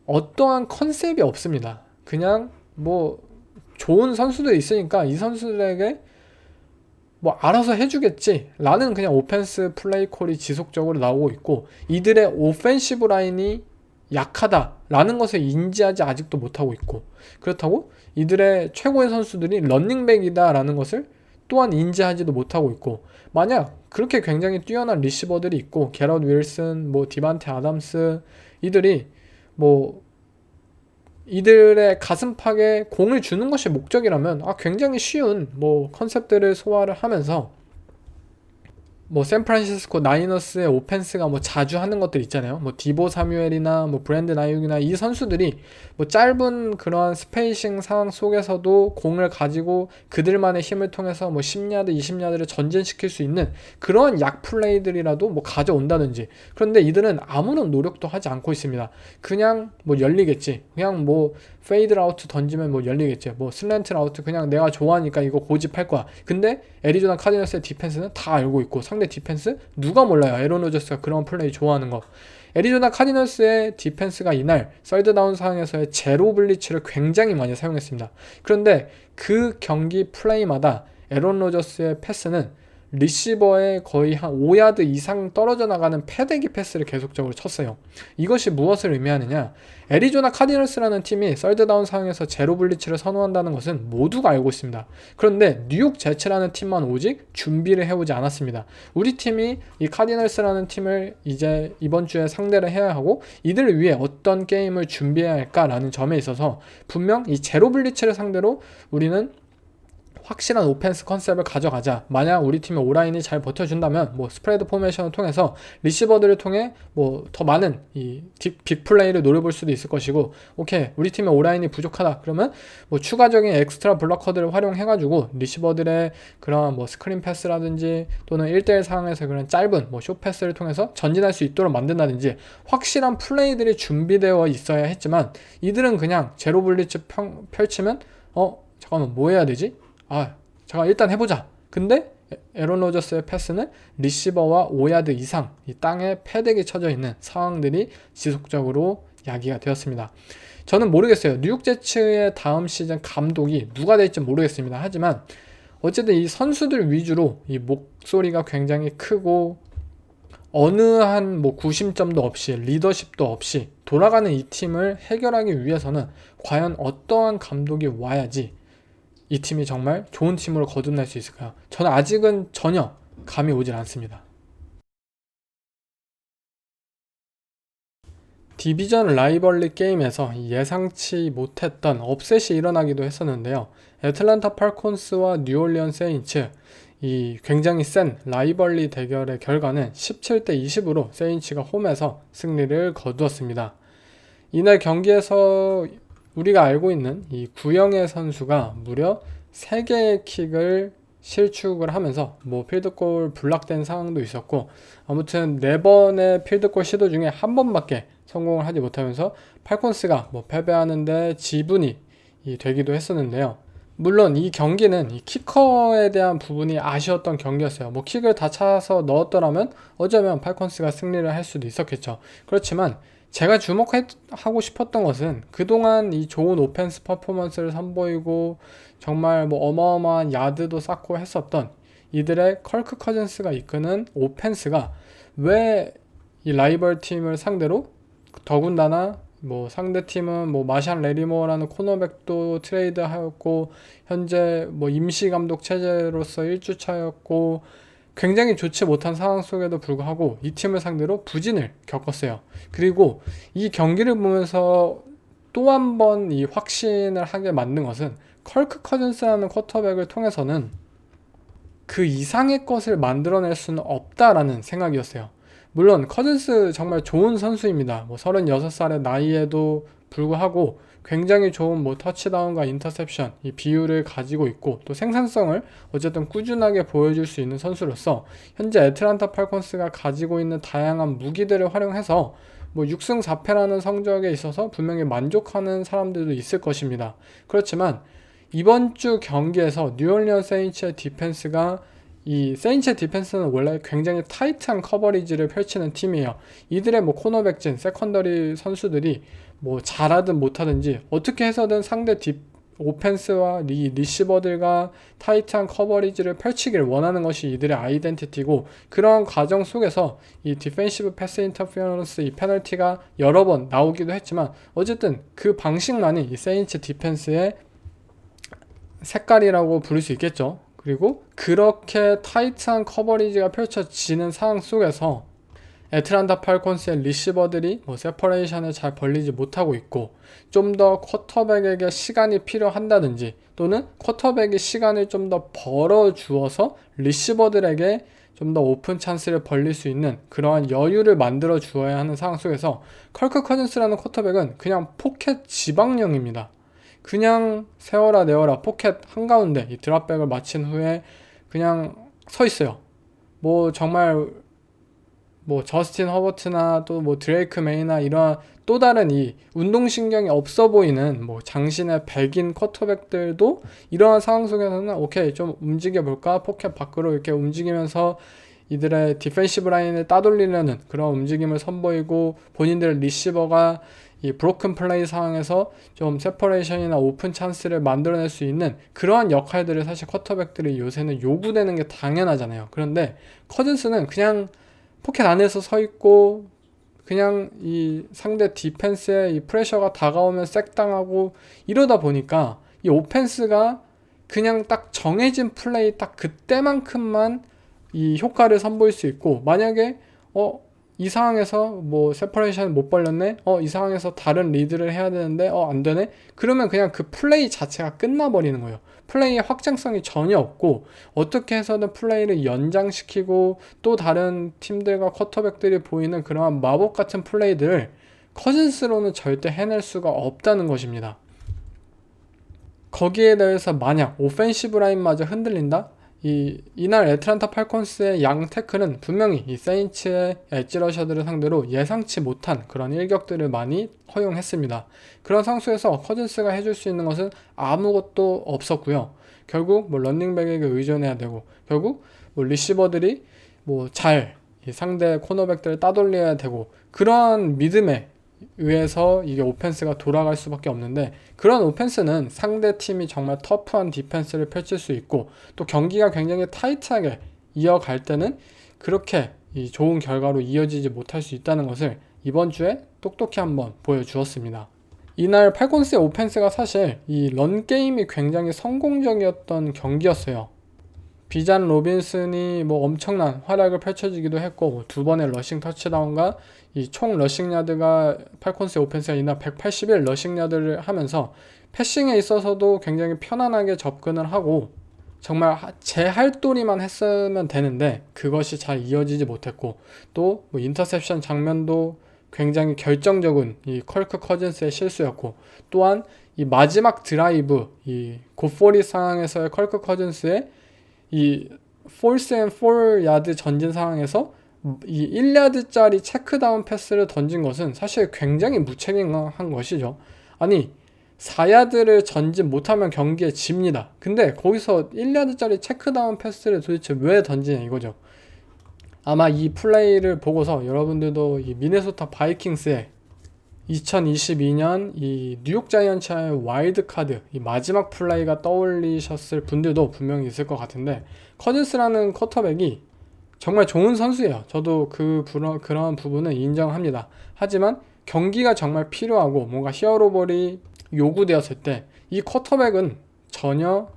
어떠한 컨셉이 없습니다. 그냥 뭐 좋은 선수들이 있으니까 이 선수들에게 뭐 알아서 해주겠지 라는 그냥 오펜스 플레이 콜이 지속적으로 나오고 있고, 이들의 오펜시브 라인이 약하다라는 것을 인지하지 아직도 못하고 있고, 그렇다고 이들의 최고의 선수들이 런닝백이다 라는 것을 또한 인지하지도 못하고 있고, 만약 그렇게 굉장히 뛰어난 리시버들이 있고 게럿 윌슨, 뭐 디반테 아담스, 이들이 뭐 이들의 가슴팍에 공을 주는 것이 목적이라면 굉장히 쉬운 뭐 컨셉들을 소화를 하면서 뭐 샌프란시스코 나이너스의 오펜스가 뭐 자주 하는 것들 있잖아요. 뭐 디보 사뮤엘이나 뭐 브랜든 아이육이나 이 선수들이 뭐 짧은 그러한 스페이싱 상황 속에서도 공을 가지고 그들만의 힘을 통해서 뭐 10야드, 20야드를 전진시킬 수 있는 그러한 약 플레이들이라도 뭐 가져온다든지. 그런데 이들은 아무런 노력도 하지 않고 있습니다. 그냥 뭐 열리겠지. 그냥 뭐 페이드 라우트 던지면 뭐 열리겠지. 뭐 슬랜트 라우트 그냥 내가 좋아하니까 이거 고집할 거야. 근데 애리조나 카디널스의 디펜스는 다 알고 있고 상대 디펜스? 누가 몰라요. 에런 로저스가 그런 플레이 좋아하는 거. 애리조나 카디널스의 디펜스가 이날 썰드다운 상황에서의 제로 블리츠를 굉장히 많이 사용했습니다. 그런데 그 경기 플레이마다 에런 로저스의 패스는 리시버에 거의 한 5야드 이상 떨어져 나가는 패대기 패스를 계속적으로 쳤어요. 이것이 무엇을 의미하느냐? 애리조나 카디널스라는 팀이 썰드다운 상황에서 제로 블리츠를 선호한다는 것은 모두가 알고 있습니다. 그런데 뉴욕 제츠라는 팀만 오직 준비를 해오지 않았습니다. 우리 팀이 이 카디널스라는 팀을 이제 이번 주에 상대를 해야 하고 이들을 위해 어떤 게임을 준비해야 할까라는 점에 있어서 분명 이 제로 블리츠를 상대로 우리는 확실한 오펜스 컨셉을 가져가자. 만약 우리 팀의 오라인이 잘 버텨준다면 뭐 스프레드 포메이션을 통해서 리시버들을 통해 뭐 더 많은 이 빅플레이를 노려볼 수도 있을 것이고, 오케이 우리 팀의 오라인이 부족하다 그러면 뭐 추가적인 엑스트라 블러커들을 활용해가지고 리시버들의 그런 뭐 스크린 패스라든지 또는 1대1 상황에서 그런 짧은 뭐 숏 패스를 통해서 전진할 수 있도록 만든다든지 확실한 플레이들이 준비되어 있어야 했지만, 이들은 그냥 제로 블리츠 펼치면 잠깐만 뭐 해야 되지? 잠깐 일단 해보자. 근데 에런 로저스의 패스는 리시버와 5야드 이상 이 땅에 패대기 쳐져 있는 상황들이 지속적으로 야기가 되었습니다. 저는 모르겠어요. 뉴욕 제츠의 다음 시즌 감독이 누가 될지 모르겠습니다. 하지만 어쨌든 이 선수들 위주로 이 목소리가 굉장히 크고 어느 한 뭐 구심점도 없이 리더십도 없이 돌아가는 이 팀을 해결하기 위해서는 과연 어떠한 감독이 와야지 이 팀이 정말 좋은 팀으로 거듭날 수 있을까요? 저는 아직은 전혀 감이 오질 않습니다. 디비전 라이벌리 게임에서 예상치 못했던 업셋이 일어나기도 했었는데요. 애틀랜타 팔콘스와 뉴올리언 세인츠, 이 굉장히 센 라이벌리 대결의 결과는 17대 20으로 세인츠가 홈에서 승리를 거두었습니다. 이날 경기에서 우리가 알고 있는 이 구영애 선수가 무려 3개의 킥을 실축을 하면서 뭐 필드골 블락된 상황도 있었고, 아무튼 4번의 필드골 시도 중에 한 번밖에 성공을 하지 못하면서 팔콘스가 뭐 패배하는데 지분이 되기도 했었는데요. 물론 이 경기는 이 키커에 대한 부분이 아쉬웠던 경기였어요. 뭐 킥을 다 차서 넣었더라면 어쩌면 팔콘스가 승리를 할 수도 있었겠죠. 그렇지만 제가 주목하고 싶었던 것은 그동안 이 좋은 오펜스 퍼포먼스를 선보이고 정말 뭐 어마어마한 야드도 쌓고 했었던 이들의 컬크 커즌스가 이끄는 오펜스가 왜 이 라이벌 팀을 상대로, 더군다나 뭐 상대팀은 뭐 마샬 레리모어라는 코너백도 트레이드하였고 현재 뭐 임시 감독 체제로서 1주차였고 굉장히 좋지 못한 상황 속에도 불구하고 이 팀을 상대로 부진을 겪었어요. 그리고 이 경기를 보면서 또 한 번 이 확신을 하게 만든 것은 컬크 커즌스라는 쿼터백을 통해서는 그 이상의 것을 만들어낼 수는 없다라는 생각이었어요. 물론 커즌스 정말 좋은 선수입니다. 뭐 36살의 나이에도 불구하고 굉장히 좋은 뭐 터치다운과 인터셉션 이 비율을 가지고 있고 또 생산성을 어쨌든 꾸준하게 보여줄 수 있는 선수로서 현재 애틀랜타 팔콘스가 가지고 있는 다양한 무기들을 활용해서 뭐 6승 4패라는 성적에 있어서 분명히 만족하는 사람들도 있을 것입니다. 그렇지만 이번 주 경기에서 뉴올리언 세인츠의 디펜스가, 이 세인츠의 디펜스는 원래 굉장히 타이트한 커버리지를 펼치는 팀이에요. 이들의 뭐 코너백진, 세컨더리 선수들이 뭐 잘하든 못하든지 어떻게 해서든 상대 오펜스와 리시버들과 타이트한 커버리지를 펼치길 원하는 것이 이들의 아이덴티티고, 그런 과정 속에서 이 디펜시브 패스 인터피어런스 이 페널티가 여러 번 나오기도 했지만 어쨌든 그 방식만이 이 세인츠 디펜스의 색깔이라고 부를 수 있겠죠. 그리고 그렇게 타이트한 커버리지가 펼쳐지는 상황 속에서 애틀랜타 팔콘스의 리시버들이 뭐 세퍼레이션을 잘 벌리지 못하고 있고 좀 더 쿼터백에게 시간이 필요한다든지 또는 쿼터백이 시간을 좀 더 벌어 주어서 리시버들에게 좀 더 오픈 찬스를 벌릴 수 있는 그러한 여유를 만들어 주어야 하는 상황 속에서 컬크 커즌스라는 쿼터백은 그냥 포켓 지방령입니다. 그냥 세워라 내워라 포켓 한가운데 이 드랍백을 마친 후에 그냥 서 있어요. 뭐 정말 뭐 저스틴 허버트나 또 뭐 드레이크 메이나 이런 또 다른 이 운동신경이 없어 보이는 뭐 장신의 백인 쿼터백들도 이러한 상황 속에서는 오케이 좀 움직여 볼까, 포켓 밖으로 이렇게 움직이면서 이들의 디펜시브 라인을 따돌리려는 그런 움직임을 선보이고 본인들의 리시버가 이 브로큰 플레이 상황에서 좀 세퍼레이션이나 오픈 찬스를 만들어낼 수 있는 그러한 역할들을 사실 쿼터백들이 요새는 요구되는 게 당연하잖아요. 그런데 커즌스는 그냥 포켓 안에서 서 있고 그냥 이 상대 디펜스에 이 프레셔가 다가오면 색당하고 이러다 보니까 이 오펜스가 그냥 딱 정해진 플레이 딱 그때만큼만 이 효과를 선보일 수 있고, 만약에 이 상황에서 뭐 세퍼레이션 못 벌렸네, 이 상황에서 다른 리드를 해야 되는데 안 되네, 그러면 그냥 그 플레이 자체가 끝나버리는 거예요. 플레이의 확장성이 전혀 없고 어떻게 해서든 플레이를 연장시키고 또 다른 팀들과 쿼터백들이 보이는 그러한 마법 같은 플레이들을 커즌스로는 절대 해낼 수가 없다는 것입니다. 거기에 대해서 만약 오펜시브 라인마저 흔들린다? 이날 애틀란타 팔콘스의 양 태클은 분명히 이 세인츠의 엣지 러셔들을 상대로 예상치 못한 그런 일격들을 많이 허용했습니다. 그런 상수에서 커즌스가 해줄 수 있는 것은 아무것도 없었고요. 결국 뭐 런닝백에게 의존해야 되고, 결국 뭐 리시버들이 뭐 잘 상대 코너백들을 따돌려야 되고, 그런 믿음에 의해서 이게 오펜스가 돌아갈 수밖에 없는데, 그런 오펜스는 상대 팀이 정말 터프한 디펜스를 펼칠 수 있고 또 경기가 굉장히 타이트하게 이어갈 때는 그렇게 좋은 결과로 이어지지 못할 수 있다는 것을 이번 주에 똑똑히 한번 보여주었습니다. 이날 팔콘스의 오펜스가 사실 이 런 게임이 굉장히 성공적이었던 경기였어요. 비잔 로빈슨이 뭐 엄청난 활약을 펼쳐지기도 했고, 뭐 2번의 러싱 터치다운과 이 총 러싱 야드가 팔콘스의 오펜스가 이날 181 러싱 야드를 하면서 패싱에 있어서도 굉장히 편안하게 접근을 하고 정말 제 할도리만 했으면 되는데 그것이 잘 이어지지 못했고, 또 뭐 인터셉션 장면도 굉장히 결정적인 이 컬크 커즌스의 실수였고, 또한 이 마지막 드라이브 이 굿포리 상황에서의 컬크 커즌스의 이 폴스 앤 4야드 전진 상황에서 이 1야드짜리 체크다운 패스를 던진 것은 사실 굉장히 무책임한 것이죠. 아니 4야드를 전진 못하면 경기에 집니다. 근데 거기서 1야드짜리 체크다운 패스를 도대체 왜 던지냐 이거죠. 아마 이 플레이를 보고서 여러분들도 이 미네소타 바이킹스의 2022년 이 뉴욕 자이언츠의 와일드카드 이 마지막 플레이가 떠올리셨을 분들도 분명히 있을 것 같은데, 커즌스라는 쿼터백이 정말 좋은 선수예요. 저도 그런 부분은 인정합니다. 하지만 경기가 정말 필요하고 뭔가 히어로볼이 요구되었을 때 이 쿼터백은 전혀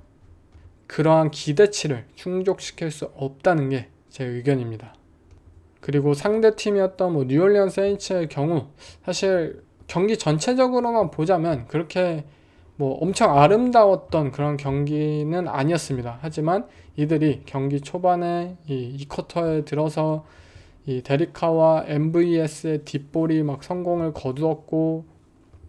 그러한 기대치를 충족시킬 수 없다는 게 제 의견입니다. 그리고 상대팀이었던 뭐 뉴올리언 세인츠의 경우 사실 경기 전체적으로만 보자면 그렇게 뭐 엄청 아름다웠던 그런 경기는 아니었습니다. 하지만 이들이 경기 초반에 이 쿼터에 들어서 이 데리카와 MVS의 뒷볼이 막 성공을 거두었고,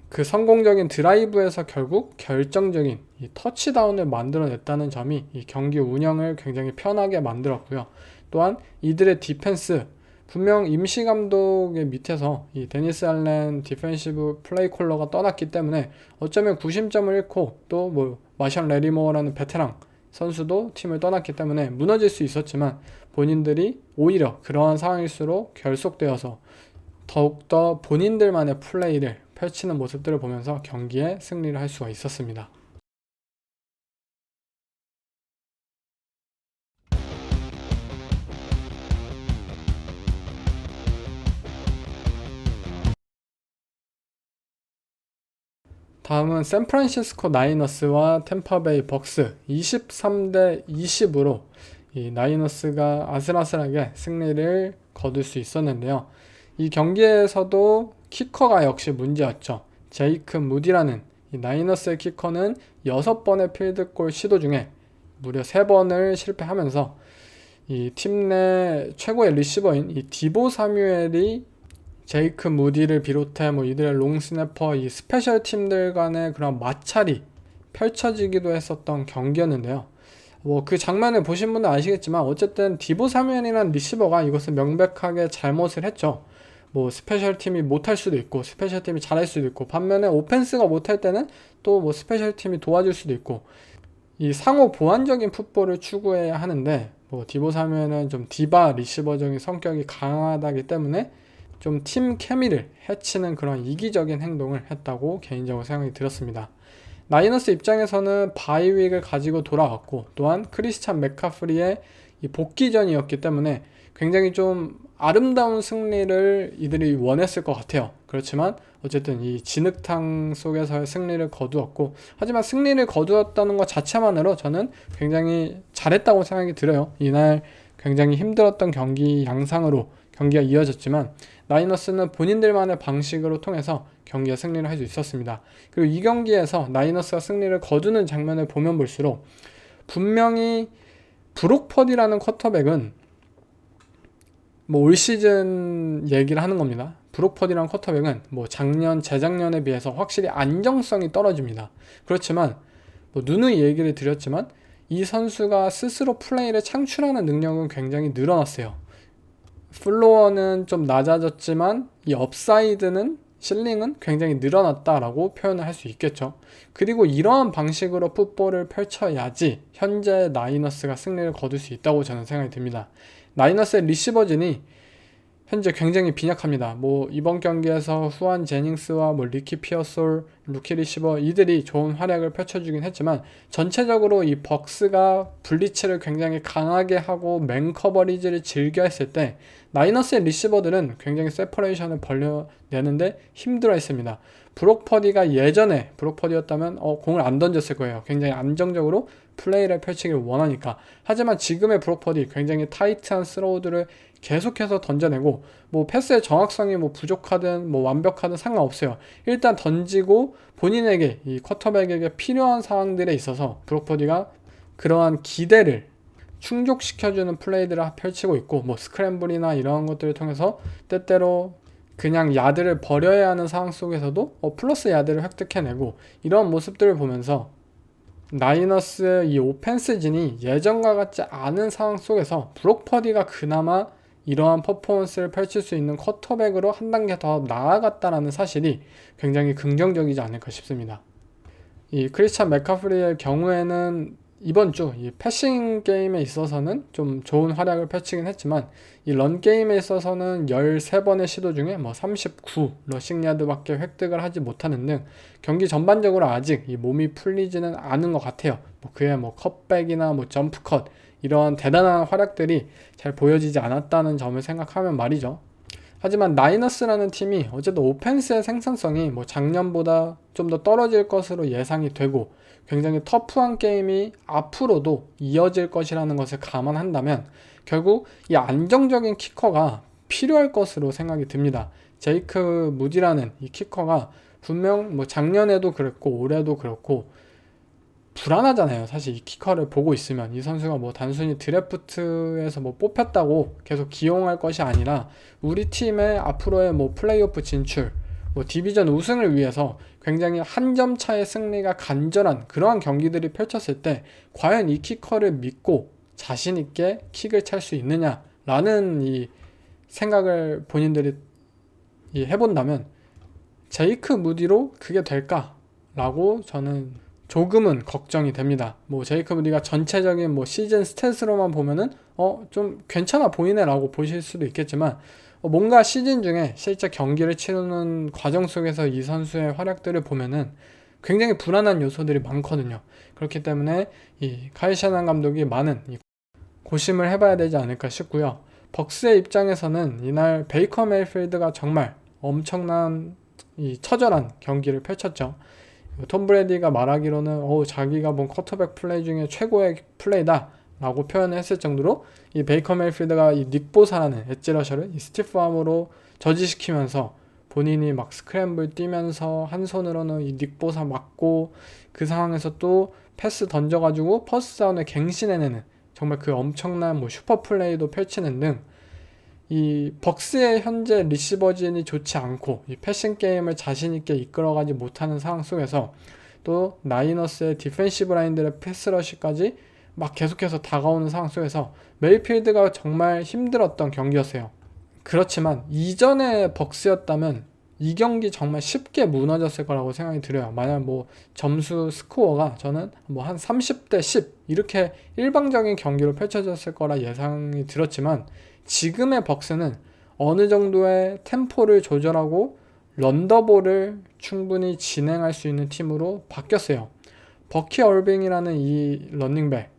그 성공적인 드라이브에서 결국 결정적인 이 터치다운을 만들어냈다는 점이 이 경기 운영을 굉장히 편하게 만들었고요. 또한 이들의 디펜스, 분명 임시 감독의 밑에서 이 데니스 알렌 디펜시브 플레이 콜러가 떠났기 때문에 어쩌면 구심점을 잃고 또 뭐 마션 레리모어라는 베테랑 선수도 팀을 떠났기 때문에 무너질 수 있었지만, 본인들이 오히려 그러한 상황일수록 결속되어서 더욱더 본인들만의 플레이를 펼치는 모습들을 보면서 경기에 승리를 할 수가 있었습니다. 다음은 샌프란시스코 나이너스와 템파베이 벅스 23대 20으로 이 나이너스가 아슬아슬하게 승리를 거둘 수 있었는데요. 이 경기에서도 키커가 역시 문제였죠. 제이크 무디라는 이 나이너스의 키커는 6번의 필드골 시도 중에 무려 3번을 실패하면서 이 팀 내 최고의 리시버인 이 디보 사뮤엘이 제이크 무디를 비롯해 뭐 이들의 롱스냅퍼 이 스페셜 팀들 간의 그런 마찰이 펼쳐지기도 했었던 경기였는데요. 뭐 그 장면을 보신 분들 아시겠지만 어쨌든 디보 사뮤엘이라는 리시버가 이것을 명백하게 잘못을 했죠. 뭐 스페셜 팀이 못할 수도 있고 스페셜 팀이 잘할 수도 있고, 반면에 오펜스가 못할 때는 또 뭐 스페셜 팀이 도와줄 수도 있고, 이 상호 보완적인 풋볼을 추구해야 하는데 뭐 디보 사무엘은 좀 디바 리시버적인 성격이 강하다기 때문에 좀 팀 케미를 해치는 그런 이기적인 행동을 했다고 개인적으로 생각이 들었습니다. 나이너스 입장에서는 바이윅을 가지고 돌아왔고 또한 크리스찬 맥카프리의 이 복귀전이었기 때문에 굉장히 좀 아름다운 승리를 이들이 원했을 것 같아요. 그렇지만 어쨌든 이 진흙탕 속에서의 승리를 거두었고, 하지만 승리를 거두었다는 것 자체만으로 저는 굉장히 잘했다고 생각이 들어요. 이날 굉장히 힘들었던 경기 양상으로 경기가 이어졌지만 나이너스는 본인들만의 방식으로 통해서 경기에 승리를 할 수 있었습니다. 그리고 이 경기에서 나이너스가 승리를 거두는 장면을 보면 볼수록 분명히 브록 퍼디라는 쿼터백은 뭐 올 시즌 얘기를 하는 겁니다. 브록 퍼디라는 쿼터백은 뭐 작년, 재작년에 비해서 확실히 안정성이 떨어집니다. 그렇지만 뭐 누누이 얘기를 드렸지만 이 선수가 스스로 플레이를 창출하는 능력은 굉장히 늘어났어요. 플로어는 좀 낮아졌지만 이 업사이드는 실링은 굉장히 늘어났다라고 표현을 할 수 있겠죠. 그리고 이러한 방식으로 풋볼을 펼쳐야지 현재 나이너스가 승리를 거둘 수 있다고 저는 생각이 듭니다. 나이너스의 리시버진이 현재 굉장히 빈약합니다. 뭐 이번 경기에서 후안 제닝스와 뭐 리키 피어솔, 루키 리시버 이들이 좋은 활약을 펼쳐주긴 했지만 전체적으로 이 벅스가 블리츠를 굉장히 강하게 하고 맨 커버리지를 즐겨 했을 때 나이너스의 리시버들은 굉장히 세퍼레이션을 벌려내는데 힘들어 했습니다. 브록 퍼디가 예전에 브록 퍼디였다면 공을 안 던졌을 거예요. 굉장히 안정적으로 플레이를 펼치기를 원하니까. 하지만 지금의 브록 퍼디 굉장히 타이트한 스로우들을 계속해서 던져내고 뭐 패스의 정확성이 뭐 부족하든 뭐 완벽하든 상관없어요. 일단 던지고 본인에게 이 쿼터백에게 필요한 상황들에 있어서 브록 퍼디가 그러한 기대를 충족시켜주는 플레이들을 펼치고 있고 뭐 스크램블이나 이런 것들을 통해서 때때로 그냥 야드를 버려야 하는 상황 속에서도 플러스 야드를 획득해내고 이런 모습들을 보면서 나이너스 이 오펜스진이 예전과 같지 않은 상황 속에서 브록 퍼디가 그나마 이러한 퍼포먼스를 펼칠 수 있는 쿼터백으로 한 단계 더 나아갔다는 사실이 굉장히 긍정적이지 않을까 싶습니다. 이 크리스찬 맥카프리의 경우에는 이번 주 이 패싱 게임에 있어서는 좀 좋은 활약을 펼치긴 했지만 이 런 게임에 있어서는 13번의 시도 중에 뭐 39 러싱 야드밖에 획득을 하지 못하는 등 경기 전반적으로 아직 이 몸이 풀리지는 않은 것 같아요. 뭐 그의 뭐 컷백이나 뭐 점프 컷 이러한 대단한 활약들이 잘 보여지지 않았다는 점을 생각하면 말이죠. 하지만 나이너스라는 팀이 어쨌든 오펜스의 생산성이 뭐 작년보다 좀 더 떨어질 것으로 예상이 되고 굉장히 터프한 게임이 앞으로도 이어질 것이라는 것을 감안한다면 결국 이 안정적인 키커가 필요할 것으로 생각이 듭니다. 제이크 무디라는 이 키커가 분명 뭐 작년에도 그랬고 올해도 그렇고 불안하잖아요. 사실 이 키커를 보고 있으면 이 선수가 뭐 단순히 드래프트에서 뭐 뽑혔다고 계속 기용할 것이 아니라 우리 팀의 앞으로의 뭐 플레이오프 진출, 뭐 디비전 우승을 위해서 굉장히 한 점 차의 승리가 간절한 그러한 경기들이 펼쳤을 때 과연 이 키커를 믿고 자신 있게 킥을 찰 수 있느냐라는 이 생각을 본인들이 해본다면 제이크 무디로 그게 될까라고 저는 조금은 걱정이 됩니다. 뭐 제이크 무디가 전체적인 뭐 시즌 스탯으로만 보면은 좀 괜찮아 보이네라고 보실 수도 있겠지만 뭔가 시즌 중에 실제 경기를 치르는 과정 속에서 이 선수의 활약들을 보면은 굉장히 불안한 요소들이 많거든요. 그렇기 때문에 이 카일 샤난 감독이 많은 고심을 해봐야 되지 않을까 싶고요. 벅스의 입장에서는 이날 베이커 메이필드가 정말 엄청난 이 처절한 경기를 펼쳤죠. 톰 브래디가 말하기로는 자기가 본 쿼터백 플레이 중에 최고의 플레이다 라고 표현을 했을 정도로 이 베이커 메이필드가 이 닉 보사라는 엣지러셔를 이 스티프 아머로 저지시키면서 본인이 막 스크램블 뛰면서 한 손으로는 이 닉 보사 맞고 그 상황에서 또 패스 던져가지고 퍼스트 다운을 갱신해내는 정말 그 엄청난 뭐 슈퍼 플레이도 펼치는 등 이 벅스의 현재 리시버진이 좋지 않고 이 패싱 게임을 자신있게 이끌어가지 못하는 상황 속에서 또 나이너스의 디펜시브 라인들의 패스러시까지 막 계속해서 다가오는 상황 속에서 메이필드가 정말 힘들었던 경기였어요. 그렇지만 이전의 벅스였다면 이 경기 정말 쉽게 무너졌을 거라고 생각이 들어요. 만약 뭐 점수 스코어가 저는 뭐 한 30대 10 이렇게 일방적인 경기로 펼쳐졌을 거라 예상이 들었지만 지금의 벅스는 어느 정도의 템포를 조절하고 런더볼을 충분히 진행할 수 있는 팀으로 바뀌었어요. 버키 얼빙이라는 이 런닝백,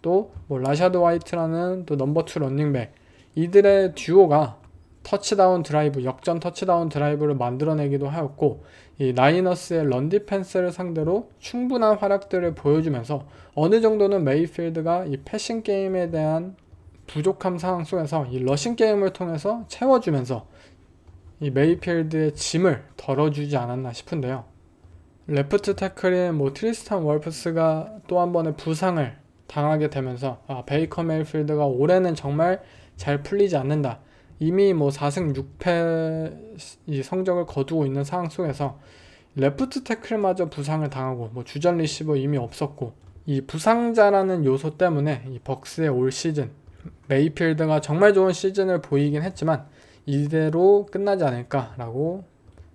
또 뭐 라샤드 화이트라는 또 넘버 2 런닝백, 이들의 듀오가 터치다운 드라이브, 역전 터치다운 드라이브를 만들어내기도 하였고, 이 라이너스의 런 디펜스를 상대로 충분한 활약들을 보여주면서 어느 정도는 메이필드가 이 패싱 게임에 대한 부족함 상황 속에서 이 러싱 게임을 통해서 채워주면서 이 메이필드의 짐을 덜어주지 않았나 싶은데요. 레프트 태클인 뭐 트리스탄 월프스가 또 한 번의 부상을 당하게 되면서 베이커 메이필드가 올해는 정말 잘 풀리지 않는다. 이미 뭐 4승 6패 이 성적을 거두고 있는 상황 속에서 레프트 태클마저 부상을 당하고 뭐 주전 리시버 이미 없었고, 이 부상자라는 요소 때문에 이 벅스의 올 시즌 메이필드가 정말 좋은 시즌을 보이긴 했지만 이대로 끝나지 않을까라고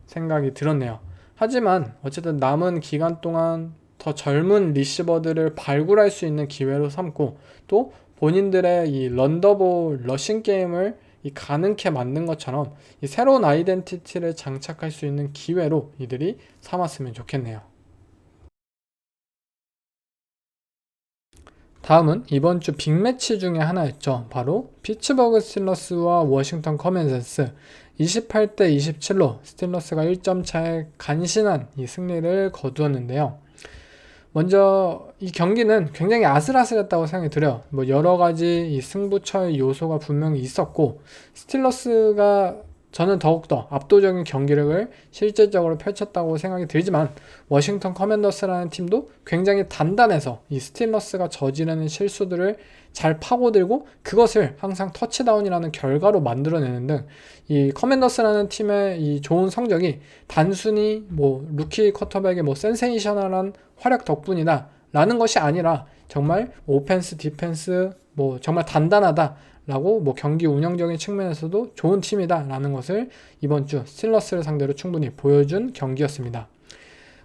생각이 들었네요. 하지만 어쨌든 남은 기간 동안 더 젊은 리시버들을 발굴할 수 있는 기회로 삼고, 또 본인들의 이 런더볼 러싱 게임을 이 가능케 만든 것처럼 이 새로운 아이덴티티를 장착할 수 있는 기회로 이들이 삼았으면 좋겠네요. 다음은 이번 주 빅매치 중에 하나였죠. 바로 피츠버그 스틸러스와 워싱턴 커맨더스, 28대 27로 스틸러스가 1점 차의 간신한 이 승리를 거두었는데요. 먼저 이 경기는 굉장히 아슬아슬했다고 생각이 들어요. 뭐 여러 가지 이 승부처의 요소가 분명히 있었고, 스틸러스가 저는 더욱더 압도적인 경기력을 실질적으로 펼쳤다고 생각이 들지만, 워싱턴 커맨더스라는 팀도 굉장히 단단해서 이 스틸러스가 저지르는 실수들을 잘 파고들고 그것을 항상 터치다운이라는 결과로 만들어내는 등 이 커맨더스라는 팀의 이 좋은 성적이 단순히 뭐 루키 쿼터백의 뭐 센세이셔널한 활약 덕분이다 라는 것이 아니라 정말 오펜스, 디펜스 뭐 정말 단단하다 라고 뭐 경기 운영적인 측면에서도 좋은 팀이다 라는 것을 이번 주 스틸러스를 상대로 충분히 보여준 경기였습니다.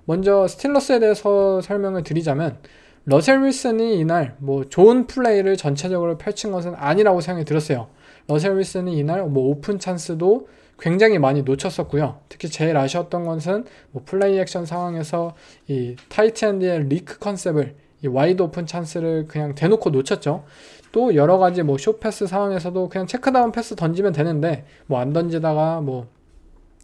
먼저 스틸러스에 대해서 설명을 드리자면, 러셀 윌슨이 이날 뭐 좋은 플레이를 전체적으로 펼친 것은 아니라고 생각이 들었어요. 러셀 윌슨이 이날 뭐 오픈 찬스도 굉장히 많이 놓쳤었고요. 특히 제일 아쉬웠던 것은 뭐 플레이 액션 상황에서 이 타이트 엔드의 리크 컨셉을, 이 와이드 오픈 찬스를 그냥 대놓고 놓쳤죠. 또 여러 가지 뭐 숏패스 상황에서도 그냥 체크다운 패스 던지면 되는데 뭐 안 던지다가 뭐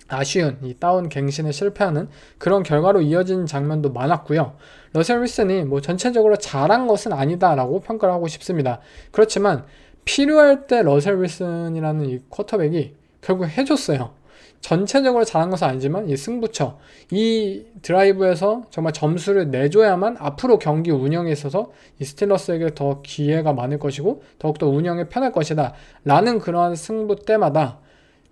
아쉬운 이 다운 갱신에 실패하는 그런 결과로 이어진 장면도 많았고요. 러셀 윌슨이 뭐 전체적으로 잘한 것은 아니다라고 평가를 하고 싶습니다. 그렇지만 필요할 때 러셀 윌슨이라는 이 쿼터백이 결국 해줬어요. 전체적으로 잘한 것은 아니지만 이 승부처, 이 드라이브에서 정말 점수를 내줘야만 앞으로 경기 운영에 있어서 이 스틸러스에게 더 기회가 많을 것이고 더욱더 운영이 편할 것이다 라는 그러한 승부 때마다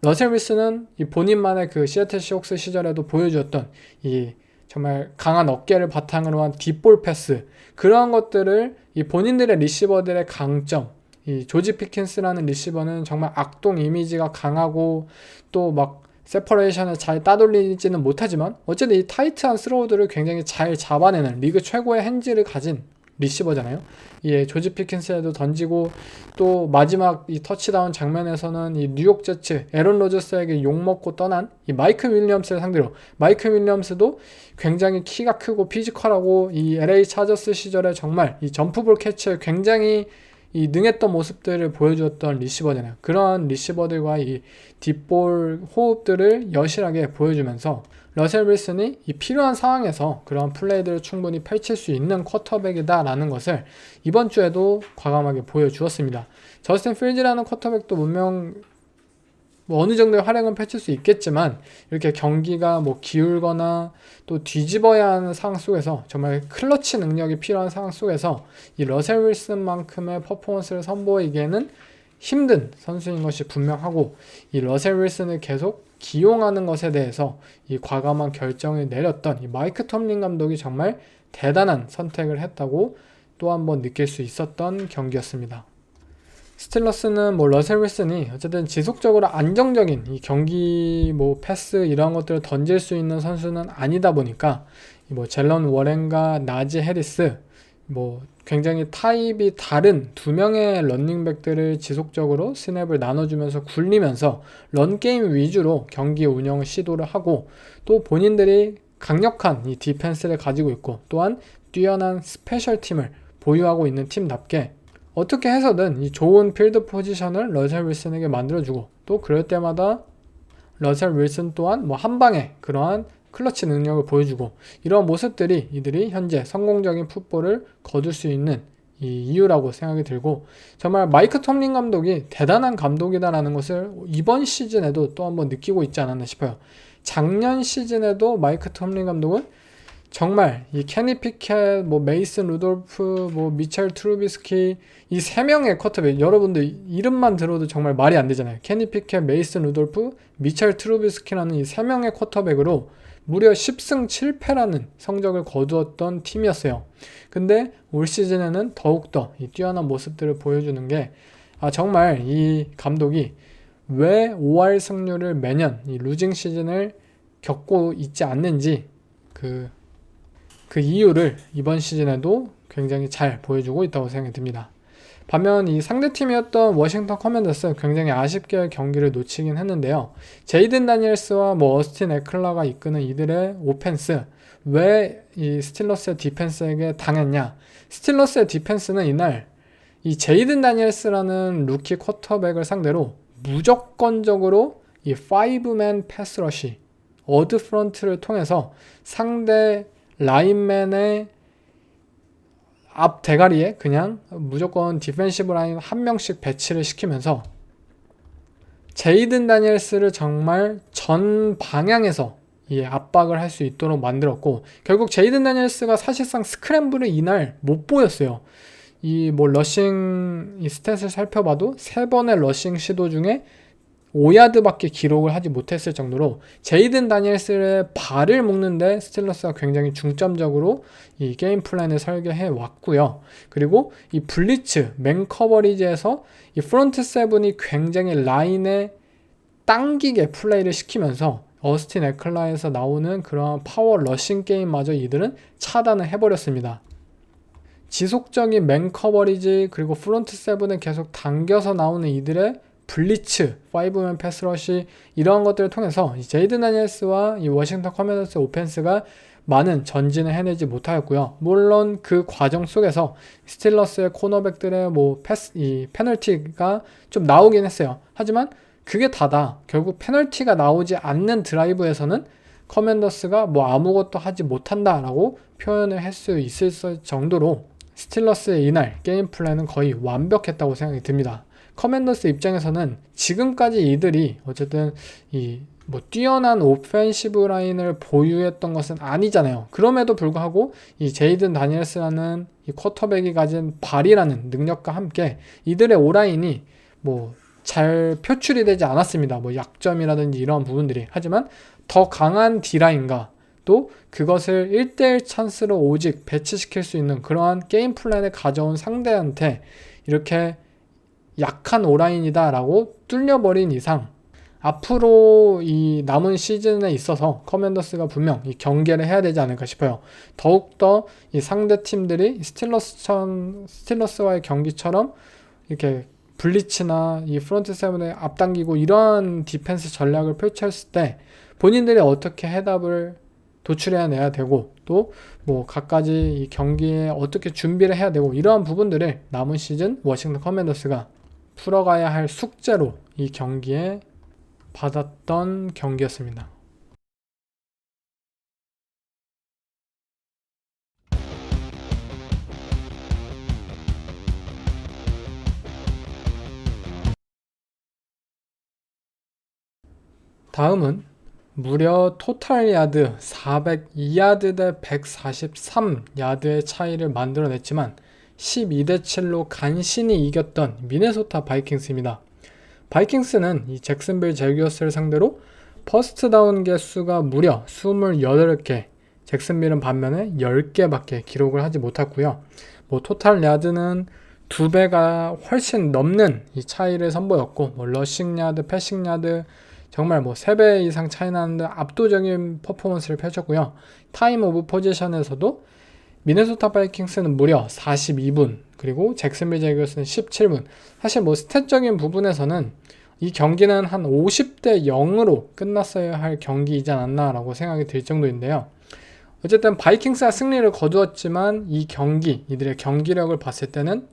러셀 윌슨은 이 본인만의 그 시애틀 시옥스 시절에도 보여주었던 이 정말 강한 어깨를 바탕으로 한 딥볼 패스, 그러한 것들을 이 본인들의 리시버들의 강점, 이 조지 피킨스라는 리시버는 정말 악동 이미지가 강하고 또 막 세퍼레이션을 잘 따돌리지는 못하지만 어쨌든 이 타이트한 스로우들을 굉장히 잘 잡아내는 리그 최고의 핸즈를 가진 리시버잖아요. 예, 조지 피킨스에도 던지고, 또 마지막 이 터치다운 장면에서는 이 뉴욕 제츠 에런 로저스에게 욕먹고 떠난 이 마이크 윌리엄스를 상대로, 마이크 윌리엄스도 굉장히 키가 크고 피지컬하고 이 LA 차저스 시절에 정말 이 점프볼 캐치에 굉장히 이 능했던 모습들을 보여주었던 리시버잖아요. 그런 리시버들과 이 딥볼 호흡들을 여실하게 보여주면서 러셀 윌슨이 이 필요한 상황에서 그런 플레이들을 충분히 펼칠 수 있는 쿼터백이다 라는 것을 이번 주에도 과감하게 보여주었습니다. 저스틴 필즈라는 쿼터백도 분명 뭐 어느 정도의 활약은 펼칠 수 있겠지만, 이렇게 경기가 뭐 기울거나 또 뒤집어야 하는 상황 속에서 정말 클러치 능력이 필요한 상황 속에서 이 러셀 윌슨만큼의 퍼포먼스를 선보이기에는 힘든 선수인 것이 분명하고, 이 러셀 윌슨을 계속 기용하는 것에 대해서 이 과감한 결정을 내렸던 이 마이크 톰린 감독이 정말 대단한 선택을 했다고 또 한 번 느낄 수 있었던 경기였습니다. 스틸러스는 뭐 러셀 윌슨이 어쨌든 지속적으로 안정적인 이 경기 뭐 패스 이런 것들을 던질 수 있는 선수는 아니다 보니까 뭐 젤런 워렌과 나지 해리스 뭐 굉장히 타입이 다른 두 명의 런닝백들을 지속적으로 스냅을 나눠주면서 굴리면서 런게임 위주로 경기 운영을 시도를 하고 또 본인들이 강력한 이 디펜스를 가지고 있고 또한 뛰어난 스페셜팀을 보유하고 있는 팀답게 어떻게 해서든 이 좋은 필드 포지션을 러셀 윌슨에게 만들어주고 또 그럴 때마다 러셀 윌슨 또한 뭐 한방에 그러한 클러치 능력을 보여주고 이런 모습들이 이들이 현재 성공적인 풋볼을 거둘 수 있는 이 이유라고 생각이 들고 정말 마이크 톰린 감독이 대단한 감독이다라는 것을 이번 시즌에도 또 한번 느끼고 있지 않았나 싶어요. 작년 시즌에도 마이크 톰린 감독은 정말 이 케니 피켓, 뭐 메이슨 루돌프, 뭐 미첼 트루비스키 이 세 명의 쿼터백 여러분들 이름만 들어도 정말 말이 안 되잖아요. 케니 피켓, 메이슨 루돌프, 미첼 트루비스키라는 이 세 명의 쿼터백으로 무려 10승 7패라는 성적을 거두었던 팀이었어요. 근데 올 시즌에는 더욱더 이 뛰어난 모습들을 보여주는 게 정말 이 감독이 왜 5할 승률을 매년 이 루징 시즌을 겪고 있지 않는지 그 이유를 이번 시즌에도 굉장히 잘 보여주고 있다고 생각이 듭니다. 반면 이 상대팀이었던 워싱턴 커맨더스 굉장히 아쉽게 경기를 놓치긴 했는데요. 제이든 다니엘스와 뭐 어스틴 에클러가 이끄는 이들의 오펜스 왜 이 스틸러스의 디펜스에게 당했냐? 스틸러스의 디펜스는 이날 이 제이든 다니엘스라는 루키 쿼터백을 상대로 무조건적으로 이 5맨 패스러시 어드 프런트를 통해서 상대 라인맨의 앞 대가리에 그냥 무조건 디펜시브 라인 한 명씩 배치를 시키면서 제이든 다니엘스를 정말 전 방향에서 이 압박을 할 수 있도록 만들었고 결국 제이든 다니엘스가 사실상 스크램블을 이날 못 보였어요. 이 뭐 러싱 이 스탯을 살펴봐도 3번의 러싱 시도 중에 5야드밖에 기록을 하지 못했을 정도로 제이든 다니엘스의 발을 묶는데 스틸러스가 굉장히 중점적으로 이 게임 플랜을 설계해 왔고요. 그리고 이 블리츠, 맨 커버리지에서 이 프론트 세븐이 굉장히 라인에 당기게 플레이를 시키면서 어스틴 에클라에서 나오는 그런 파워 러싱 게임마저 이들은 차단을 해버렸습니다. 지속적인 맨 커버리지 그리고 프론트 세븐을 계속 당겨서 나오는 이들의 블리츠, 5맨 패스러시 이런 것들을 통해서 제이든 다니엘스와 이 워싱턴 커맨더스 오펜스가 많은 전진을 해내지 못하였고요. 물론 그 과정 속에서 스틸러스의 코너백들의 뭐 이 페널티가 좀 나오긴 했어요. 하지만 그게 다다. 결국 페널티가 나오지 않는 드라이브에서는 커맨더스가 뭐 아무것도 하지 못한다라고 표현을 할 수 있을 정도로 스틸러스의 이날 게임 플랜은 거의 완벽했다고 생각이 듭니다. 커맨더스 입장에서는 지금까지 이들이 어쨌든 이 뭐 뛰어난 오펜시브 라인을 보유했던 것은 아니잖아요. 그럼에도 불구하고 이 제이든 다니엘스라는 이 쿼터백이 가진 발이라는 능력과 함께 이들의 오라인이 뭐 잘 표출이 되지 않았습니다. 뭐 약점이라든지 이런 부분들이. 하지만 더 강한 D라인과 또 그것을 1대1 찬스로 오직 배치시킬 수 있는 그러한 게임 플랜을 가져온 상대한테 이렇게 약한 오라인이다 라고 뚫려버린 이상 앞으로 이 남은 시즌에 있어서 커맨더스가 분명 이 경계를 해야 되지 않을까 싶어요. 더욱더 이 상대 팀들이 스틸러스와의 경기처럼 이렇게 블리츠나 이 프론트 세븐에 앞당기고 이러한 디펜스 전략을 펼쳤을 때 본인들이 어떻게 해답을 도출해내야 되고 또 뭐 각가지 이 경기에 어떻게 준비를 해야 되고 이러한 부분들을 남은 시즌 워싱턴 커맨더스가 풀어가야 할 숙제로 이 경기에 받았던 경기였습니다. 다음은 무려 토탈 야드 402야드 대 143야드의 차이를 만들어냈지만 12대 7로 간신히 이겼던 미네소타 바이킹스입니다. 바이킹스는 이 잭슨빌 제규어스를 상대로 퍼스트 다운 개수가 무려 28개, 잭슨빌은 반면에 10개밖에 기록을 하지 못했고요. 뭐 토탈 야드는 2배가 훨씬 넘는 이 차이를 선보였고, 뭐 러싱 야드, 패싱 야드 정말 뭐 3배 이상 차이 나는데 압도적인 퍼포먼스를 펼쳤고요. 타임 오브 포지션에서도 미네소타 바이킹스는 무려 42분, 그리고 잭슨빌 제거스는 17분. 사실 뭐 스탯적인 부분에서는 이 경기는 한 50대 0으로 끝났어야 할 경기이지 않았나라고 생각이 들 정도인데요. 어쨌든 바이킹스가 승리를 거두었지만 이 경기, 이들의 경기력을 봤을 때는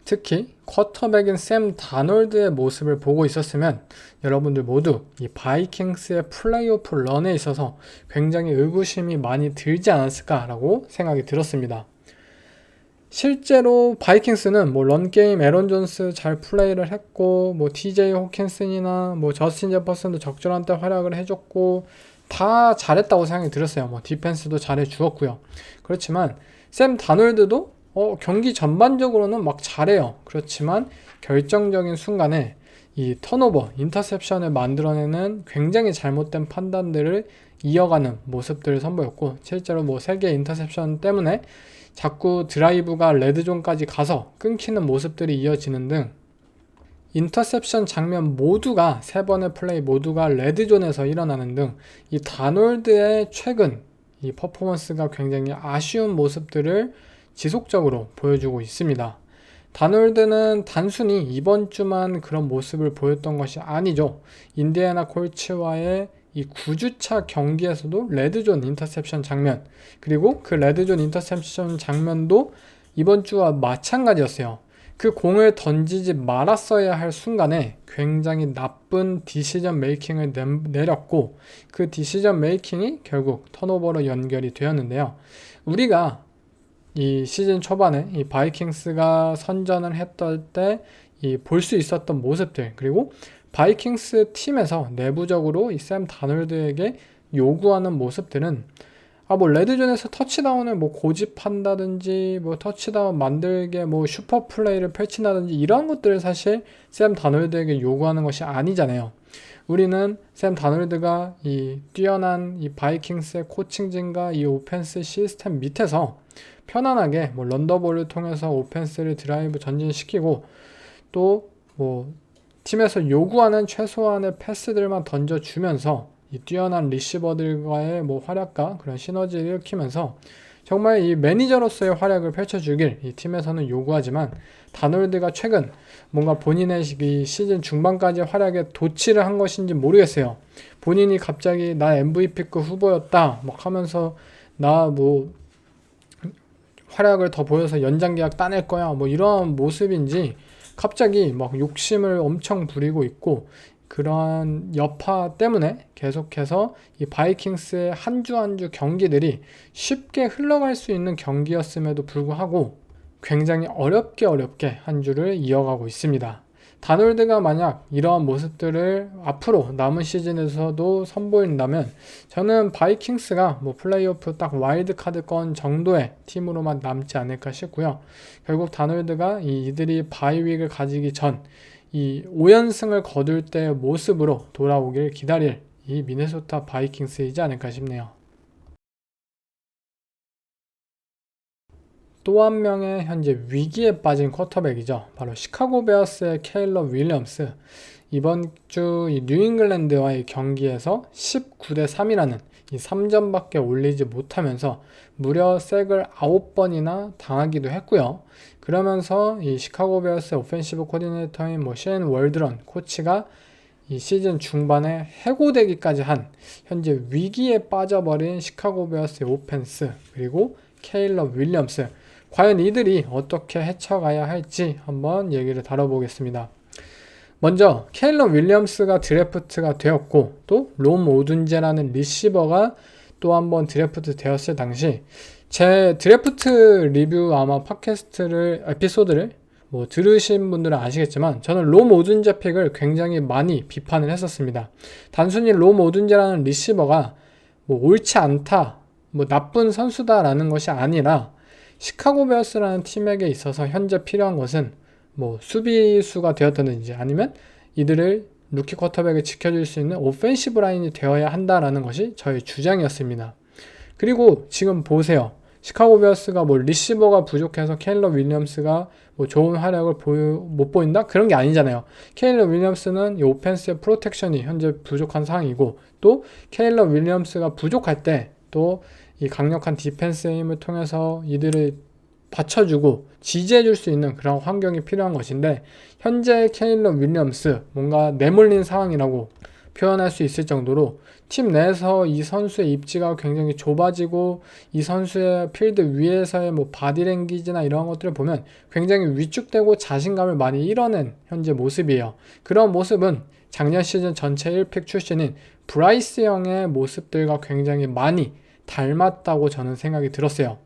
특히 쿼터백인 샘 다놀드의 모습을 보고 있었으면 여러분들 모두 이 바이킹스의 플레이오프 런에 있어서 굉장히 의구심이 많이 들지 않았을까라고 생각이 들었습니다. 실제로 바이킹스는 뭐 런게임 에런 존스 잘 플레이를 했고, 뭐 TJ 호킨슨이나 뭐 저스틴 제퍼슨도 적절한 때 활약을 해줬고, 다 잘했다고 생각이 들었어요. 뭐 디펜스도 잘해 주었고요. 그렇지만 샘 다놀드도 경기 전반적으로는 막 잘해요. 그렇지만 결정적인 순간에 이 턴오버, 인터셉션을 만들어내는 굉장히 잘못된 판단들을 이어가는 모습들을 선보였고, 실제로 뭐 3개의 인터셉션 때문에 자꾸 드라이브가 레드존까지 가서 끊기는 모습들이 이어지는 등 인터셉션 장면 모두가 3번의 플레이 모두가 레드존에서 일어나는 등 이 다놀드의 최근 이 퍼포먼스가 굉장히 아쉬운 모습들을 지속적으로 보여주고 있습니다. 다놀드는 단순히 이번 주만 그런 모습을 보였던 것이 아니죠. 인디애나 콜츠와의 이 9주차 경기에서도 레드존 인터셉션 장면, 그리고 그 레드존 인터셉션 장면도 이번 주와 마찬가지였어요. 그 공을 던지지 말았어야 할 순간에 굉장히 나쁜 디시전 메이킹을 내렸고, 그 디시전 메이킹이 결국 턴오버로 연결이 되었는데요. 우리가 이 시즌 초반에 이 바이킹스가 선전을 했던 때 이 볼 수 있었던 모습들, 그리고 바이킹스 팀에서 내부적으로 이 샘 다놀드에게 요구하는 모습들은 뭐 레드존에서 터치다운을 뭐 고집한다든지, 뭐 터치다운 만들게 뭐 슈퍼 플레이를 펼친다든지, 이런 것들을 사실 샘 다놀드에게 요구하는 것이 아니잖아요. 우리는 샘 다놀드가 이 뛰어난 이 바이킹스의 코칭진과 이 오펜스 시스템 밑에서 편안하게 뭐 런더볼을 통해서 오펜스를 드라이브 전진시키고, 또 뭐 팀에서 요구하는 최소한의 패스들만 던져주면서 이 뛰어난 리시버들과의 뭐 활약과 그런 시너지를 일으키면서 정말 이 매니저로서의 활약을 펼쳐주길 이 팀에서는 요구하지만, 다놀드가 최근 뭔가 본인의 이 시즌 중반까지 활약에 도취를 한 것인지 모르겠어요. 본인이 갑자기 나 MVP급 후보였다 막 하면서 나 뭐 활약을 더 보여서 연장 계약 따낼 거야 뭐 이런 모습인지 갑자기 막 욕심을 엄청 부리고 있고, 그러한 여파 때문에 계속해서 이 바이킹스의 한 주 한 주 경기들이 쉽게 흘러갈 수 있는 경기였음에도 불구하고 굉장히 어렵게 한 주를 이어가고 있습니다. 다놀드가 만약 이러한 모습들을 앞으로 남은 시즌에서도 선보인다면 저는 바이킹스가 뭐 플레이오프 딱 와일드카드권 정도의 팀으로만 남지 않을까 싶고요. 결국 다놀드가 이들이 바이윅을 가지기 전 이 5연승을 거둘 때의 모습으로 돌아오길 기다릴 이 미네소타 바이킹스이지 않을까 싶네요. 또 한 명의 현재 위기에 빠진 쿼터백이죠. 바로 시카고 베어스의 케일러 윌리엄스. 이번 주 이 뉴잉글랜드와의 경기에서 19대 3이라는 이 3점밖에 올리지 못하면서 무려 색을 9번이나 당하기도 했고요. 그러면서 이 시카고 베어스 오펜시브 코디네이터인 셰인 월드런 코치가 이 시즌 중반에 해고되기까지 한 현재 위기에 빠져버린 시카고 베어스의 오펜스, 그리고 케일러 윌리엄스, 과연 이들이 어떻게 헤쳐가야 할지 한번 얘기를 다뤄보겠습니다. 먼저 케일러 윌리엄스가 드래프트가 되었고, 또 롬 오둔제라는 리시버가 또 한번 드래프트 되었을 당시 제 드래프트 리뷰 아마 팟캐스트를 에피소드를 뭐 들으신 분들은 아시겠지만 저는 롬 오둔제 픽을 굉장히 많이 비판을 했었습니다. 단순히 롬 오둔제라는 리시버가 뭐 옳지 않다, 뭐 나쁜 선수다라는 것이 아니라 시카고 베어스라는 팀에게 있어서 현재 필요한 것은 뭐 수비수가 되었다든지 아니면 이들을 루키 쿼터백을 지켜줄 수 있는 오펜시브 라인이 되어야 한다라는 것이 저의 주장이었습니다. 그리고 지금 보세요. 시카고 베어스가 뭐 리시버가 부족해서 케일러 윌리엄스가 뭐 좋은 활약을 못 보인다? 그런 게 아니잖아요. 케일러 윌리엄스는 이 오펜스의 프로텍션이 현재 부족한 상황이고, 또 케일러 윌리엄스가 부족할 때 또 이 강력한 디펜스의 힘을 통해서 이들을 받쳐주고 지지해줄 수 있는 그런 환경이 필요한 것인데, 현재 케일러 윌리엄스 뭔가 내몰린 상황이라고 표현할 수 있을 정도로 팀 내에서 이 선수의 입지가 굉장히 좁아지고, 이 선수의 필드 위에서의 뭐 바디랭귀지나 이런 것들을 보면 굉장히 위축되고 자신감을 많이 잃어낸 현재 모습이에요. 그런 모습은 작년 시즌 전체 1픽 출신인 브라이스 영의 모습들과 굉장히 많이 닮았다고 저는 생각이 들었어요.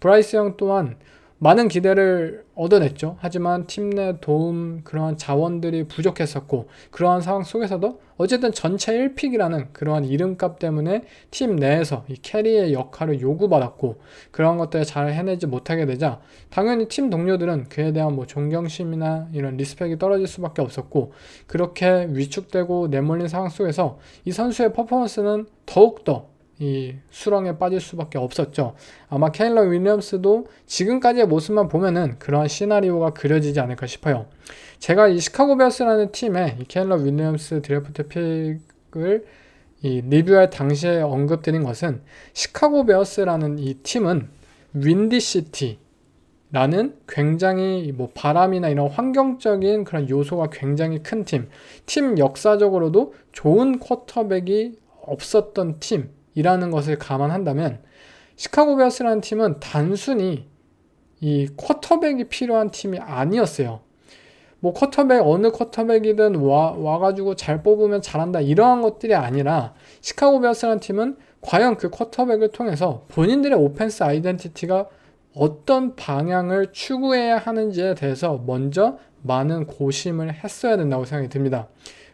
브라이스 영 또한 많은 기대를 얻어냈죠. 하지만 팀 내 도움, 그러한 자원들이 부족했었고, 그러한 상황 속에서도 어쨌든 전체 1픽이라는 그러한 이름값 때문에 팀 내에서 이 캐리의 역할을 요구받았고, 그러한 것들을 잘 해내지 못하게 되자 당연히 팀 동료들은 그에 대한 뭐 존경심이나 이런 리스펙이 떨어질 수밖에 없었고, 그렇게 위축되고 내몰린 상황 속에서 이 선수의 퍼포먼스는 더욱더 이 수렁에 빠질 수밖에 없었죠. 아마 케일러 윌리엄스도 지금까지의 모습만 보면은 그러한 시나리오가 그려지지 않을까 싶어요. 제가 이 시카고 베어스라는 팀에 이 케일러 윌리엄스 드래프트 픽을 이 리뷰할 당시에 언급드린 것은, 시카고 베어스라는 이 팀은 윈디시티 라는 굉장히 뭐 바람이나 이런 환경적인 그런 요소가 굉장히 큰 팀 역사적으로도 좋은 쿼터백이 없었던 팀이라는 것을 감안한다면, 시카고 베어스라는 팀은 단순히 이 쿼터백이 필요한 팀이 아니었어요. 뭐 어느 쿼터백이든 와가지고 잘 뽑으면 잘한다 이러한 것들이 아니라, 시카고 베어스라는 팀은 과연 그 쿼터백을 통해서 본인들의 오펜스 아이덴티티가 어떤 방향을 추구해야 하는지에 대해서 먼저 많은 고심을 했어야 된다고 생각이 듭니다.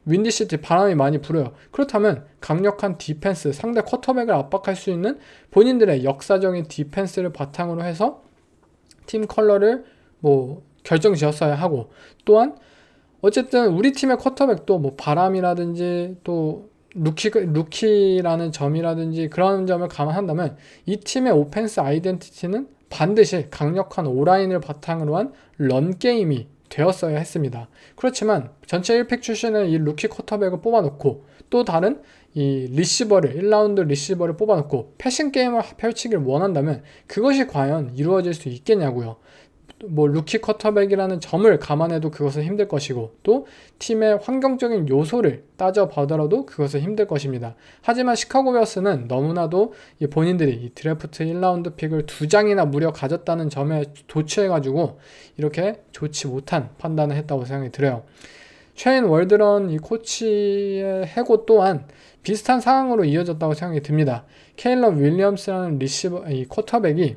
윈디시티 바람이 많이 불어요. 그렇다면 강력한 디펜스, 상대 쿼터백을 압박할 수 있는 본인들의 역사적인 디펜스를 바탕으로 해서 팀 컬러를 뭐 결정지었어야 하고, 또한 어쨌든 우리 팀의 쿼터백도 뭐 바람이라든지 또 루키라는 점이라든지 그런 점을 감안한다면, 이 팀의 오펜스 아이덴티티는 반드시 강력한 오라인을 바탕으로 한 런게임이 되었어야 했습니다. 그렇지만 전체 1픽 출신의 이 루키 쿼터백을 뽑아놓고, 또 다른 이 리시버를 1라운드 리시버를 뽑아놓고 패싱 게임을 펼치길 원한다면 그것이 과연 이루어질 수 있겠냐고요. 뭐 루키 쿼터백이라는 점을 감안해도 그것은 힘들 것이고, 또 팀의 환경적인 요소를 따져보더라도 그것은 힘들 것입니다. 하지만 시카고 베어스는 너무나도 본인들이 이 드래프트 1라운드 픽을 2장이나 무려 가졌다는 점에 도취해가지고 이렇게 좋지 못한 판단을 했다고 생각이 들어요. 쉐인 월드런 이 코치의 해고 또한 비슷한 상황으로 이어졌다고 생각이 듭니다. 케일러 윌리엄스라는 이 쿼터백이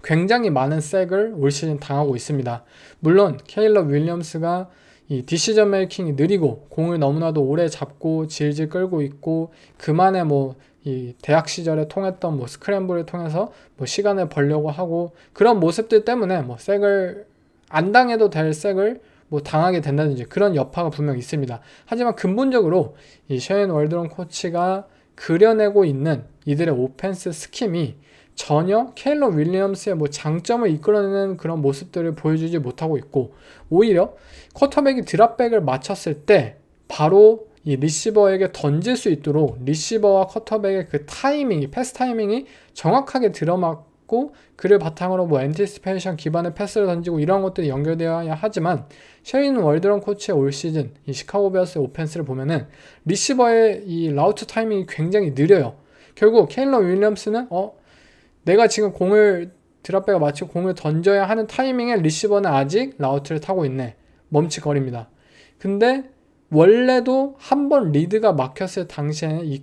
굉장히 많은 색을 올 시즌 당하고 있습니다. 물론 케일러 윌리엄스가 이 디시전 메이킹이 느리고 공을 너무나도 오래 잡고 질질 끌고 있고, 그만의 뭐 이 대학 시절에 통했던 뭐 스크램블을 통해서 뭐 시간을 벌려고 하고, 그런 모습들 때문에 뭐 색을 안 당해도 될 색을 뭐 당하게 된다든지 그런 여파가 분명 있습니다. 하지만 근본적으로 이 쉐인 월드런 코치가 그려내고 있는 이들의 오펜스 스킴이 전혀 케일러 윌리엄스의 뭐 장점을 이끌어내는 그런 모습들을 보여주지 못하고 있고, 오히려 쿼터백이 드랍백을 맞췄을 때 바로 이 리시버에게 던질 수 있도록 리시버와 쿼터백의 그 타이밍이, 패스 타이밍이 정확하게 들어맞고, 그를 바탕으로 뭐 엔티시페이션 기반의 패스를 던지고 이런 것들이 연결되어야 하지만, 쉐인 월드런 코치의 올 시즌 이 시카고 베어스의 오펜스를 보면은 리시버의 이 라우트 타이밍이 굉장히 느려요. 결국 케일러 윌리엄스는 내가 지금 공을 드랍백을 마치고 공을 던져야 하는 타이밍에 리시버는 아직 라우트를 타고 있네. 멈칫거립니다. 근데 원래도 한 번 리드가 막혔을 당시에는 이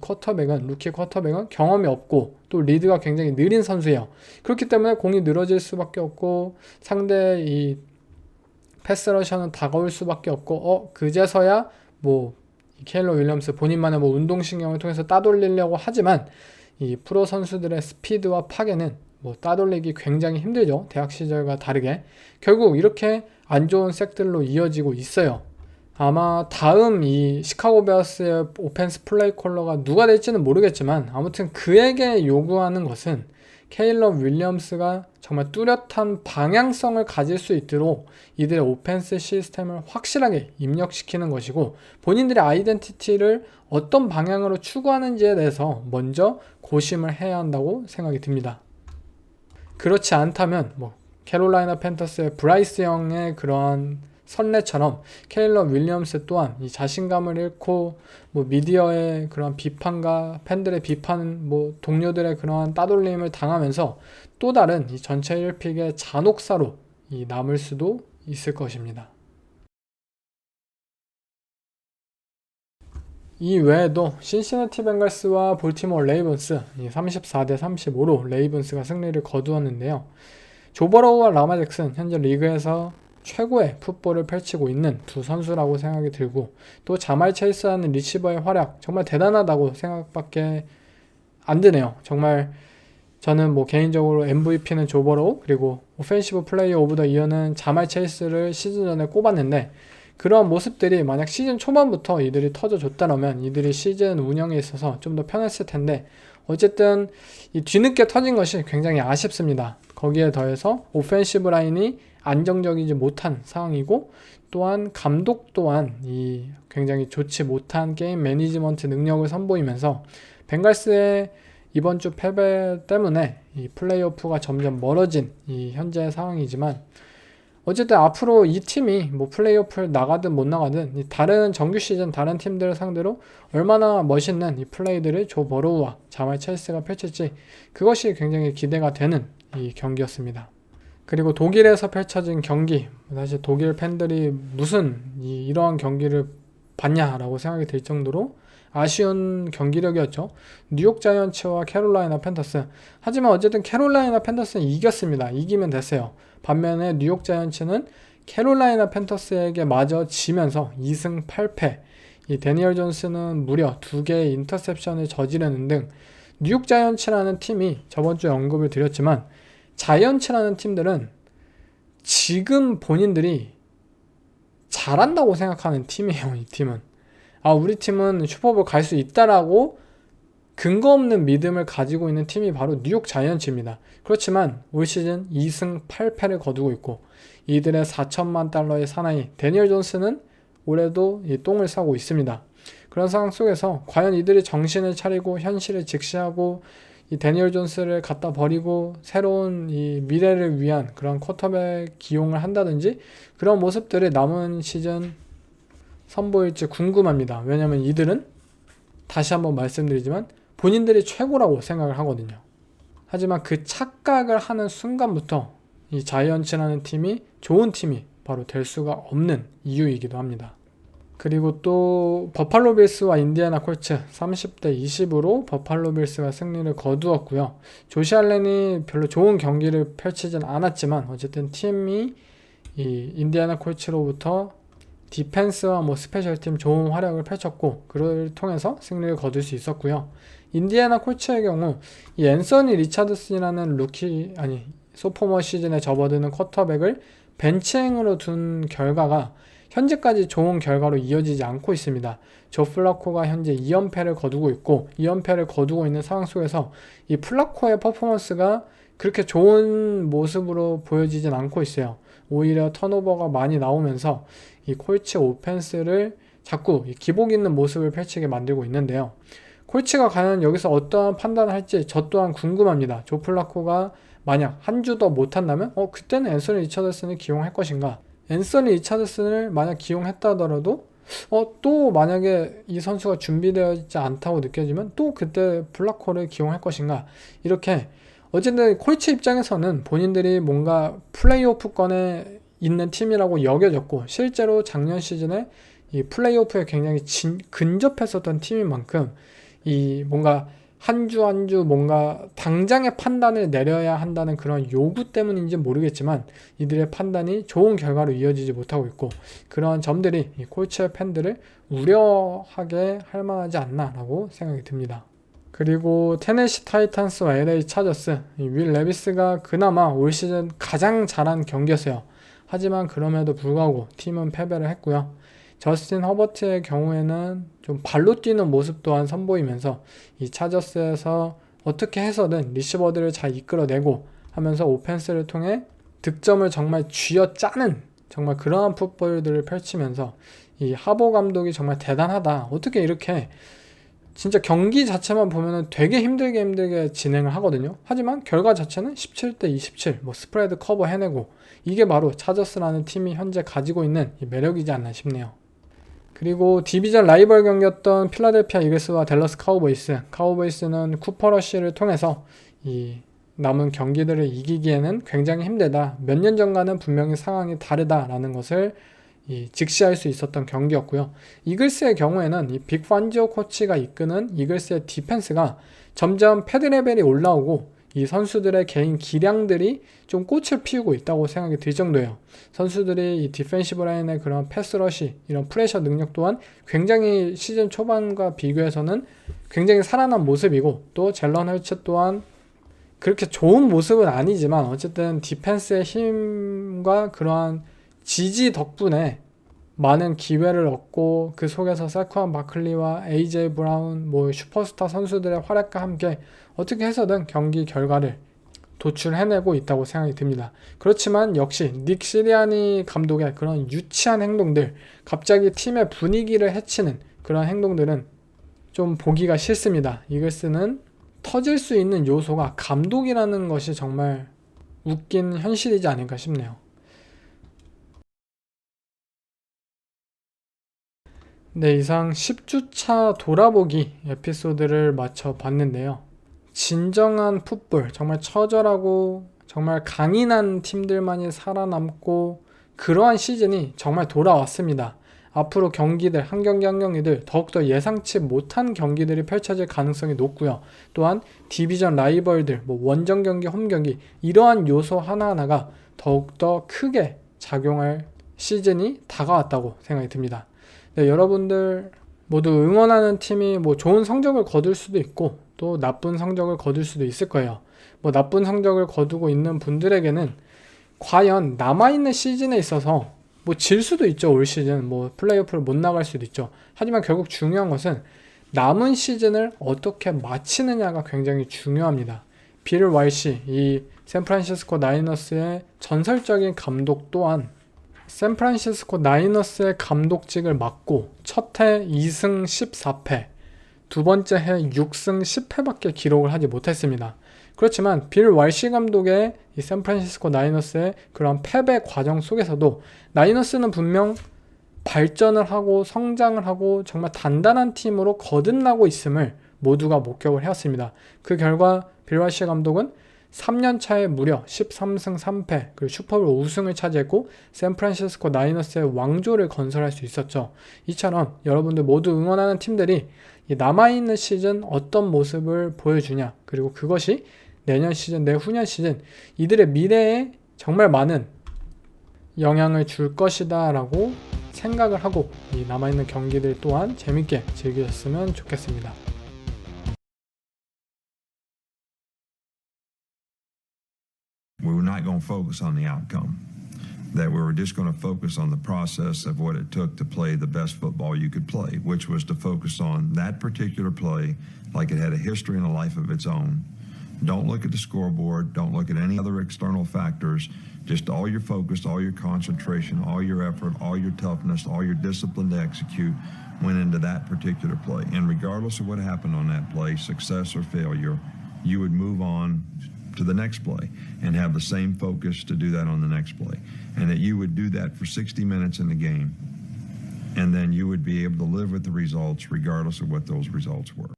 루키 쿼터백은 경험이 없고 또 리드가 굉장히 느린 선수예요. 그렇기 때문에 공이 늘어질 수밖에 없고, 상대 이 패스러셔는 다가올 수밖에 없고, 그제서야 뭐 케일러 윌리엄스 본인만의 뭐 운동신경을 통해서 따돌리려고 하지만, 이 프로 선수들의 스피드와 파괴는 뭐 따돌리기 굉장히 힘들죠. 대학 시절과 다르게. 결국 이렇게 안 좋은 색들로 이어지고 있어요. 아마 다음 이 시카고 베어스의 오펜스 플레이 콜러가 누가 될지는 모르겠지만, 아무튼 그에게 요구하는 것은 케일럽 윌리엄스가 정말 뚜렷한 방향성을 가질 수 있도록 이들의 오펜스 시스템을 확실하게 입력시키는 것이고, 본인들의 아이덴티티를 어떤 방향으로 추구하는지에 대해서 먼저 고심을 해야 한다고 생각이 듭니다. 그렇지 않다면 캐롤라이나 팬터스의 브라이스 영의 그러한 선례처럼 케일럽 윌리엄스 또한 이 자신감을 잃고 미디어의 그런 비판과 팬들의 비판, 동료들의 그러한 따돌림을 당하면서 또 다른 이 전체 1픽의 잔혹사로 남을 수도 있을 것입니다. 이 외에도 신시내티 벵갈스와 볼티모어 레이븐스 34대 35로 레이븐스가 승리를 거두었는데요. 조 버로우와 라마 잭슨 현재 리그에서 최고의 풋볼을 펼치고 있는 두 선수라고 생각이 들고, 또 자말 체이스라는 리시버의 활약 정말 대단하다고 생각밖에 안 드네요. 정말 저는 개인적으로 MVP는 조 버로우, 그리고 오펜시브 플레이어 오브 더 이어는 자말 체이스를 시즌 전에 꼽았는데, 그런 모습들이 만약 시즌 초반부터 이들이 터져줬다면 이들이 시즌 운영에 있어서 좀 더 편했을 텐데, 어쨌든 이 뒤늦게 터진 것이 굉장히 아쉽습니다. 거기에 더해서 오펜시브 라인이 안정적이지 못한 상황이고, 또한 감독 또한 이 굉장히 좋지 못한 게임 매니지먼트 능력을 선보이면서 벵갈스의 이번 주 패배 때문에 이 플레이오프가 점점 멀어진 이 현재 상황이지만, 어쨌든 앞으로 이 팀이 플레이오프를 나가든 못 나가든 이 다른 정규 시즌 다른 팀들을 상대로 얼마나 멋있는 이 플레이들을 조 버로우와 자말 체이스가 펼칠지, 그것이 굉장히 기대가 되는 이 경기였습니다. 그리고 독일에서 펼쳐진 경기, 사실 독일 팬들이 무슨 이러한 경기를 봤냐라고 생각이 들 정도로 아쉬운 경기력이었죠. 뉴욕 자이언츠와 캐롤라이나 팬더스. 하지만 어쨌든 캐롤라이나 팬더스는 이겼습니다. 이기면 됐어요. 반면에 뉴욕 자이언츠는 캐롤라이나 팬더스에게 마저 지면서 2승 8패. 이 데니얼 존스는 무려 2개의 인터셉션을 저지르는 등, 뉴욕 자이언츠라는 팀이 저번 주에 언급을 드렸지만 자이언츠라는 팀들은 지금 본인들이 잘한다고 생각하는 팀이에요. 이 팀은 우리 팀은 슈퍼볼 갈 수 있다라고 근거 없는 믿음을 가지고 있는 팀이 바로 뉴욕 자이언츠입니다. 그렇지만 올 시즌 2승 8패를 거두고 있고, 이들의 4천만 달러의 사나이 데니얼 존스는 올해도 이 똥을 싸고 있습니다. 그런 상황 속에서 과연 이들이 정신을 차리고 현실을 직시하고 이 데니얼 존스를 갖다 버리고 새로운 이 미래를 위한 그런 쿼터백 기용을 한다든지 그런 모습들이 남은 시즌 선보일지 궁금합니다. 왜냐면 이들은 다시 한번 말씀드리지만 본인들이 최고라고 생각을 하거든요. 하지만 그 착각을 하는 순간부터 이 자이언츠라는 팀이 좋은 팀이 바로 될 수가 없는 이유이기도 합니다. 그리고 또 버팔로 빌스와 인디애나 콜츠 30대 20으로 버팔로 빌스가 승리를 거두었고요. 조시 알렌이 별로 좋은 경기를 펼치진 않았지만 어쨌든 팀이 이 인디애나 콜츠로부터 디펜스와 스페셜팀 좋은 활약을 펼쳤고, 그를 통해서 승리를 거둘 수 있었고요. 인디애나 콜츠의 경우 이 앤서니 리차드슨이라는 소포머 시즌에 접어드는 쿼터백을 벤치행으로 둔 결과가 현재까지 좋은 결과로 이어지지 않고 있습니다. 조 플라코가 현재 2연패를 거두고 있고, 2연패를 거두고 있는 상황 속에서 이 플라코의 퍼포먼스가 그렇게 좋은 모습으로 보여지진 않고 있어요. 오히려 턴오버가 많이 나오면서 이 콜츠 오펜스를 자꾸 기복 있는 모습을 펼치게 만들고 있는데요. 콜츠가 과연 여기서 어떠한 판단을 할지 저 또한 궁금합니다. 조 플라코가 만약 한 주 더 못한다면 그때는 앤서니 리차드슨을 기용할 것인가? 앤서니 리차드슨을 만약 기용했다더라도 또 만약에 이 선수가 준비되어 있지 않다고 느껴지면 또 그때 플라코를 기용할 것인가? 이렇게 어쨌든 콜츠 입장에서는 본인들이 뭔가 플레이오프권에 있는 팀이라고 여겨졌고, 실제로 작년 시즌에 이 플레이오프에 굉장히 근접했었던 팀인 만큼 이 뭔가 한 주 한 주 뭔가 당장의 판단을 내려야 한다는 그런 요구 때문인지 모르겠지만 이들의 판단이 좋은 결과로 이어지지 못하고 있고, 그러한 점들이 이 콜츠의 팬들을 우려하게 할 만하지 않나라고 생각이 듭니다. 그리고 테네시 타이탄스와 LA 차저스, 윌 레비스가 그나마 올 시즌 가장 잘한 경기였어요. 하지만 그럼에도 불구하고 팀은 패배를 했고요. 저스틴 허버트의 경우에는 좀 발로 뛰는 모습 또한 선보이면서 이 차저스에서 어떻게 해서든 리시버들을 잘 이끌어내고 하면서 오펜스를 통해 득점을 정말 쥐어짜는 정말 그러한 풋볼들을 펼치면서 이 하버 감독이 정말 대단하다. 어떻게 이렇게 진짜 경기 자체만 보면은 되게 힘들게 진행을 하거든요. 하지만 결과 자체는 17대 27, 뭐 스프레드 커버 해내고 이게 바로 차저스라는 팀이 현재 가지고 있는 이 매력이지 않나 싶네요. 그리고 디비전 라이벌 경기였던 필라델피아 이글스와 댈러스 카우보이스는 쿠퍼 러쉬를 통해서 이 남은 경기들을 이기기에는 굉장히 힘들다. 몇 년 전과는 분명히 상황이 다르다라는 것을 직시할 수 있었던 경기였고요. 이글스의 경우에는 이 빅 판지오 코치가 이끄는 이글스의 디펜스가 점점 패드 레벨이 올라오고 이 선수들의 개인 기량들이 좀 꽃을 피우고 있다고 생각이 들 정도예요. 선수들이 이 디펜시브 라인의 그런 패스 러시, 이런 프레셔 능력 또한 굉장히 시즌 초반과 비교해서는 굉장히 살아난 모습이고, 또 젤런 헐츠 또한 그렇게 좋은 모습은 아니지만 어쨌든 디펜스의 힘과 그러한 지지 덕분에 많은 기회를 얻고 그 속에서 세쿠안 바클리와 AJ 브라운, 뭐 슈퍼스타 선수들의 활약과 함께 어떻게 해서든 경기 결과를 도출해내고 있다고 생각이 듭니다. 그렇지만 역시 닉 시리아니 감독의 그런 유치한 행동들, 갑자기 팀의 분위기를 해치는 그런 행동들은 좀 보기가 싫습니다. 이글스는 터질 수 있는 요소가 감독이라는 것이 정말 웃긴 현실이지 않을까 싶네요. 네, 이상 10주차 돌아보기 에피소드를 마쳐 봤는데요. 진정한 풋볼, 정말 처절하고 정말 강인한 팀들만이 살아남고 그러한 시즌이 정말 돌아왔습니다. 앞으로 경기들, 한 경기 한 경기들 더욱더 예상치 못한 경기들이 펼쳐질 가능성이 높고요. 또한 디비전 라이벌들, 뭐 원정 경기, 홈 경기 이러한 요소 하나하나가 더욱더 크게 작용할 시즌이 다가왔다고 생각이 듭니다. 네, 여러분들 모두 응원하는 팀이 뭐 좋은 성적을 거둘 수도 있고 또 나쁜 성적을 거둘 수도 있을 거예요. 뭐 나쁜 성적을 거두고 있는 분들에게는 과연 남아있는 시즌에 있어서 뭐 질 수도 있죠. 올 시즌 뭐 플레이오프를 못 나갈 수도 있죠. 하지만 결국 중요한 것은 남은 시즌을 어떻게 마치느냐가 굉장히 중요합니다. 빌 왈시, 이 샌프란시스코 나이너스의 전설적인 감독 또한 샌프란시스코 나이너스의 감독직을 맡고 첫 해 2승 14패, 두 번째 해 6승 10패밖에 기록을 하지 못했습니다. 그렇지만 빌 왈시 감독의 이 샌프란시스코 나이너스의 그런 패배 과정 속에서도 나이너스는 분명 발전을 하고 성장을 하고 정말 단단한 팀으로 거듭나고 있음을 모두가 목격을 해왔습니다. 그 결과 빌 왈시 감독은 3년 차에 무려 13승 3패 그리고 슈퍼볼 우승을 차지했고 샌프란시스코 나이너스의 왕조를 건설할 수 있었죠. 이처럼 여러분들 모두 응원하는 팀들이 남아있는 시즌 어떤 모습을 보여주냐, 그리고 그것이 내년 시즌, 내후년 시즌 이들의 미래에 정말 많은 영향을 줄 것이다 라고 생각을 하고 이 남아있는 경기들 또한 재밌게 즐기셨으면 좋겠습니다. We were not going to focus on the outcome, that we were just going to focus on the process of what it took to play the best football you could play, which was to focus on that particular play like it had a history and a life of its own. Don't look at the scoreboard. Don't look at any other external factors. Just all your focus, all your concentration, all your effort, all your toughness, all your discipline to execute went into that particular play. And regardless of what happened on that play, success or failure, you would move on to the next play and have the same focus to do that on the next play. And that you would do that for 60 minutes in the game. And then you would be able to live with the results regardless of what those results were.